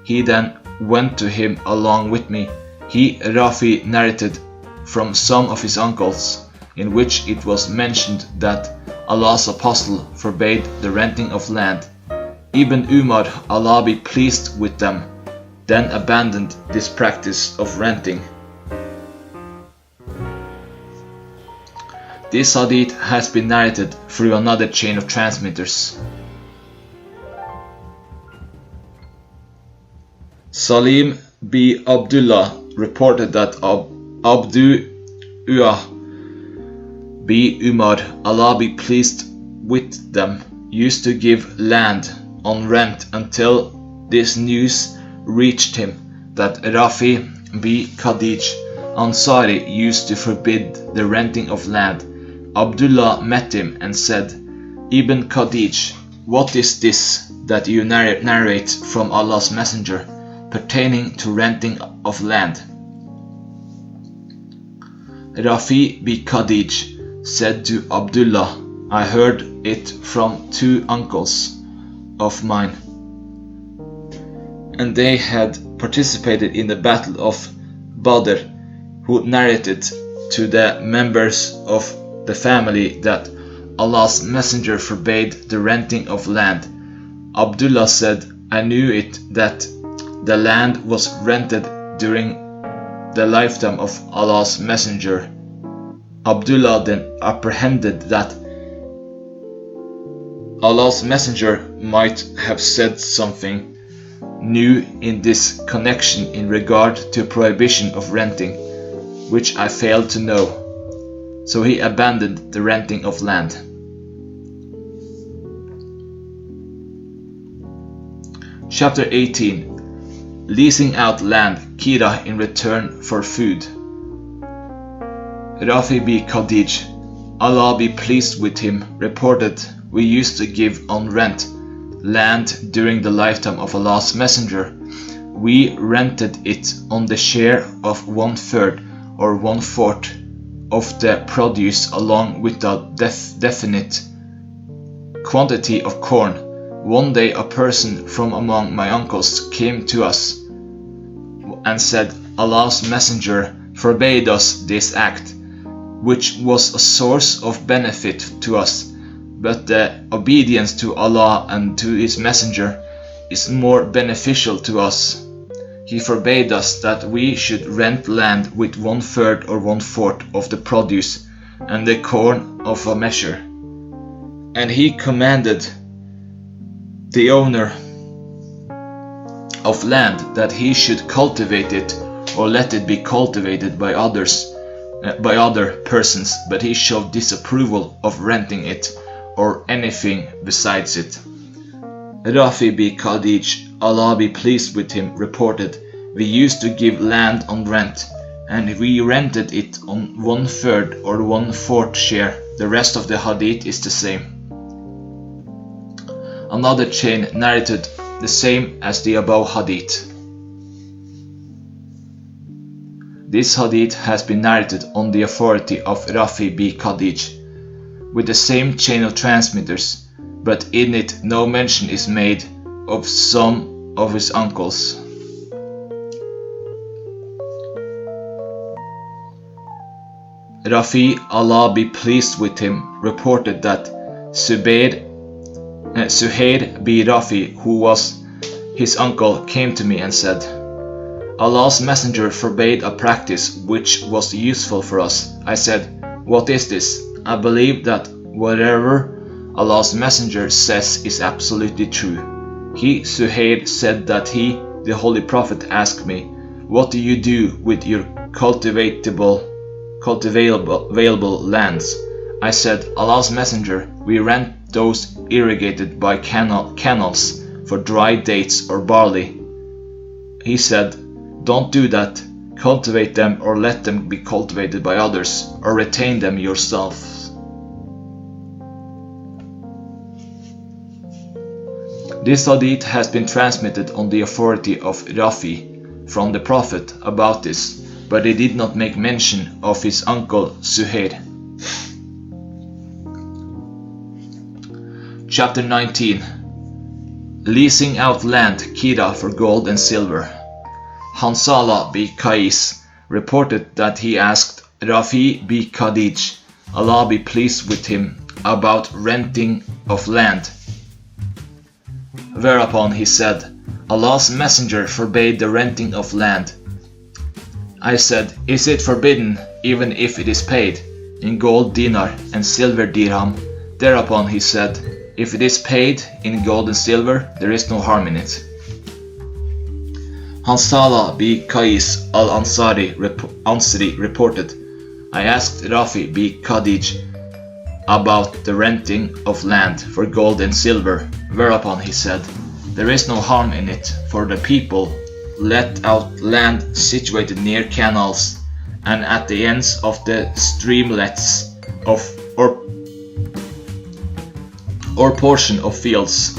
he then went to him along with me. He, Rafi, narrated from some of his uncles, in which it was mentioned that Allah's apostle forbade the renting of land. Ibn Umar, Allah be pleased with them, then abandoned this practice of renting. This hadith has been narrated through another chain of transmitters. Salim b. Abdullah reported that Abdullah b. Umar, Allah be pleased with them, used to give land on rent until this news reached him that Rafi b. Khadij Ansari used to forbid the renting of land. Abdullah met him and said, Ibn Khadij, what is this that you narrate from Allah's Messenger pertaining to renting of land? Rafi b. Khadij said to Abdullah, I heard it from two uncles of mine, and they had participated in the battle of Badr, who narrated to the members of the family that Allah's Messenger forbade the renting of land. Abdullah said, I knew it that the land was rented during the lifetime of Allah's Messenger. Abdullah then apprehended that Allah's Messenger might have said something new in this connection in regard to prohibition of renting, which I failed to know. So he abandoned the renting of land. Chapter 18. Leasing out land, Kira, in return for food. Rafi b. Khadij, Allah be pleased with him, reported, we used to give on rent land during the lifetime of Allah's Messenger. We rented it on the share of 1/3 or 1/4 of the produce, along with a definite quantity of corn. One day a person from among my uncles came to us and said, Allah's Messenger forbade us this act, which was a source of benefit to us, but the obedience to Allah and to His Messenger is more beneficial to us. He forbade us that we should rent land with 1/3 or 1/4 of the produce and the corn of a measure. And he commanded the owner of land that he should cultivate it or let it be cultivated by other persons, but he showed disapproval of renting it or anything besides it. Rafi b. Khadij, Allah be pleased with him, reported, we used to give land on rent, and we rented it on 1/3 or 1/4 share. The rest of the hadith is the same. Another chain narrated the same as the above hadith. This hadith has been narrated on the authority of Rafi b. Khadij, with the same chain of transmitters, but in it no mention is made of some of his uncles. Rafi, Allah be pleased with him, reported that Suhair b. Rafi, who was his uncle, came to me and said, Allah's Messenger forbade a practice which was useful for us. I said, what is this? I believe that whatever Allah's Messenger says is absolutely true. He, Suhair, said that he, the Holy Prophet, asked me, what do you do with your cultivatable lands? I said, Allah's Messenger, we rent those irrigated by canals for dry dates or barley. He said, don't do that. Cultivate them or let them be cultivated by others, or retain them yourself. This hadith has been transmitted on the authority of Rafi from the Prophet about this, but he did not make mention of his uncle Suhair. Chapter 19. Leasing out land Kira for gold and silver. Hanzala b Qais reported that he asked Rafi b Khadij, Allah be pleased with him, about renting of land. Whereupon he said, Allah's messenger forbade the renting of land. I said, is it forbidden even if it is paid in gold dinar and silver dirham? Thereupon he said, if it is paid in gold and silver, there is no harm in it. Hanzala b Qais al-Ansari reported, I asked Rafi b Khadij about the renting of land for gold and silver, whereupon he said, there is no harm in it, for the people let out land situated near canals and at the ends of the streamlets or portion of fields.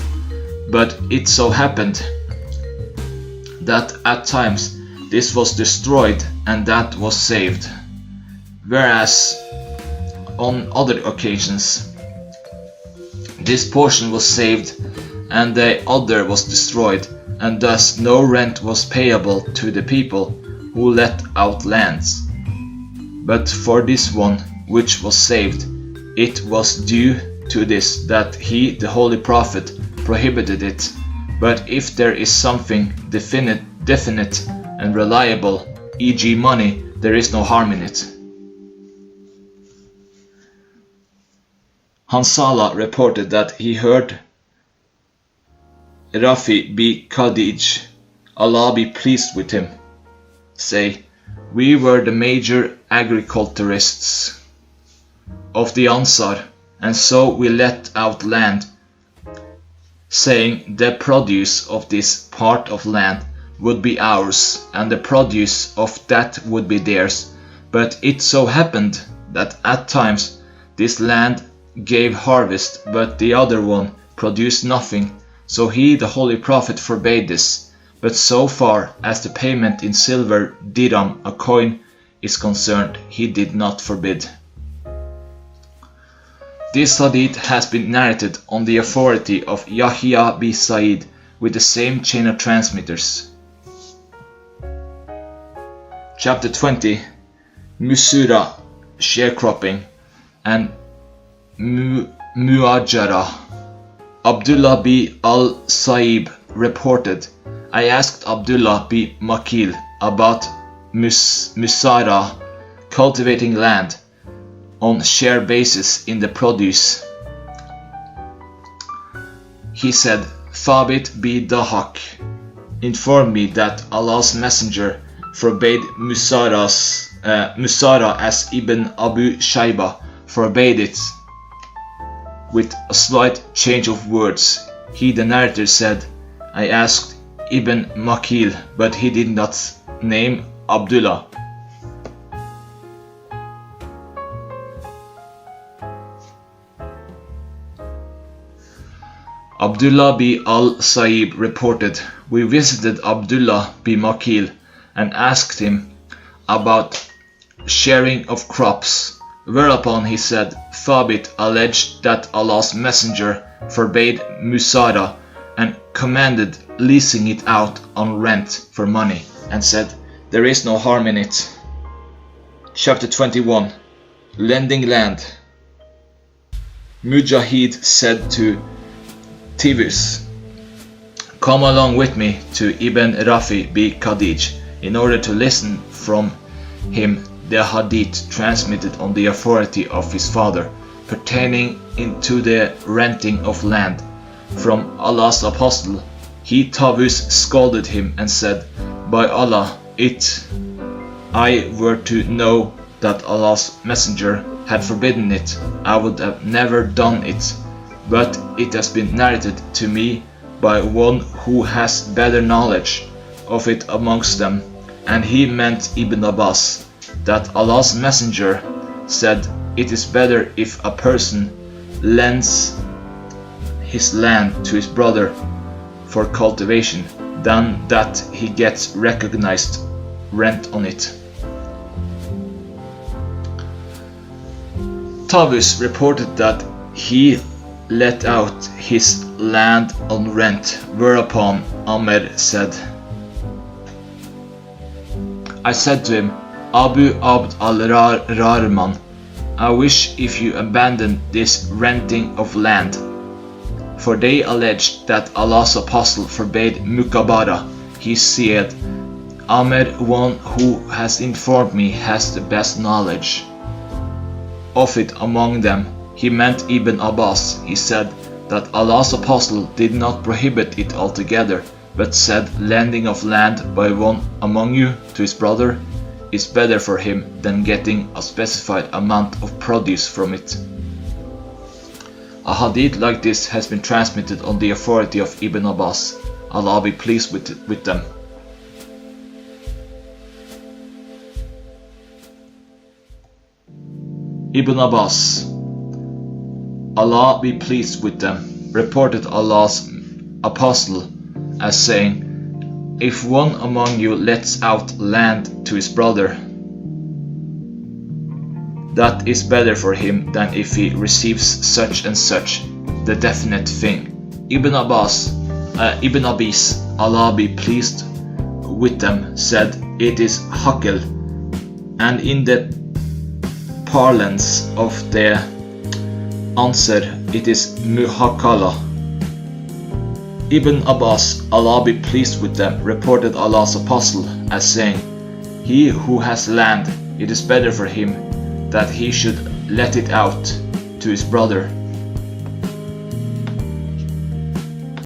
But it so happened that at times this was destroyed and that was saved, whereas on other occasions this portion was saved and the other was destroyed, and thus no rent was payable to the people who let out lands. But for this one which was saved, it was due to this that he, the Holy Prophet, prohibited it. But if there is something definite and reliable, e.g. money, there is no harm in it. Hanzala reported that he heard Rafi b Khadij, Allah be pleased with him, say, we were the major agriculturists of the Ansar, and so we let out land, saying the produce of this part of land would be ours, and the produce of that would be theirs. But it so happened that at times this land gave harvest, but the other one produced nothing. So he, the Holy Prophet, forbade this. But so far as the payment in silver dirham, a coin, is concerned, he did not forbid. This hadith has been narrated on the authority of Yahya b Sa'id with the same chain of transmitters. Chapter 20. Musura, sharecropping, and Muajara. Abdullah b al-Saib reported, I asked Abdullah b Makil about Musara, cultivating land on share basis in the produce. He said, Thabit b Dahak informed me that Allah's messenger forbade Musara as Ibn Abu Shayba forbade it. With a slight change of words, he, the narrator, said, I asked Ibn Makil, but he did not name Abdullah. Abdullah b al-Saib reported, we visited Abdullah b Makil and asked him about sharing of crops. Whereupon he said, Thabit alleged that Allah's messenger forbade Musara and commanded leasing it out on rent for money, and said, there is no harm in it. Chapter 21. Lending land. Mujahid said to Tivus, come along with me to Ibn Rafi b Khadij in order to listen from him the hadith transmitted on the authority of his father pertaining into the renting of land from Allah's apostle. He, Tavus, scolded him and said, by Allah, I were to know that Allah's messenger had forbidden it, I would have never done it. But it has been narrated to me by one who has better knowledge of it amongst them, and he meant Ibn Abbas, that Allah's messenger said, it is better if a person lends his land to his brother for cultivation than that he gets recognized rent on it. Tavus reported that he, let out his land on rent, whereupon Amr said, I said to him, Abu Abd al-Rahman, I wish if you abandon this renting of land. For they alleged that Allah's apostle forbade Mukabara. He said, Amr, one who has informed me, has the best knowledge of it among them. He meant Ibn Abbas. He said that Allah's apostle did not prohibit it altogether, but said lending of land by one among you to his brother is better for him than getting a specified amount of produce from it. A hadith like this has been transmitted on the authority of Ibn Abbas. Allah be pleased with them. Ibn Abbas, Allah be pleased with them, reported Allah's apostle as saying, if one among you lets out land to his brother, that is better for him than if he receives such and such, the definite thing. Ibn Abbas, Allah be pleased with them, said it is hakel, and in the parlance of the answer it is muhakala. Ibn Abbas, Allah be pleased with them, reported Allah's apostle as saying, he who has land, it is better for him that he should let it out to his brother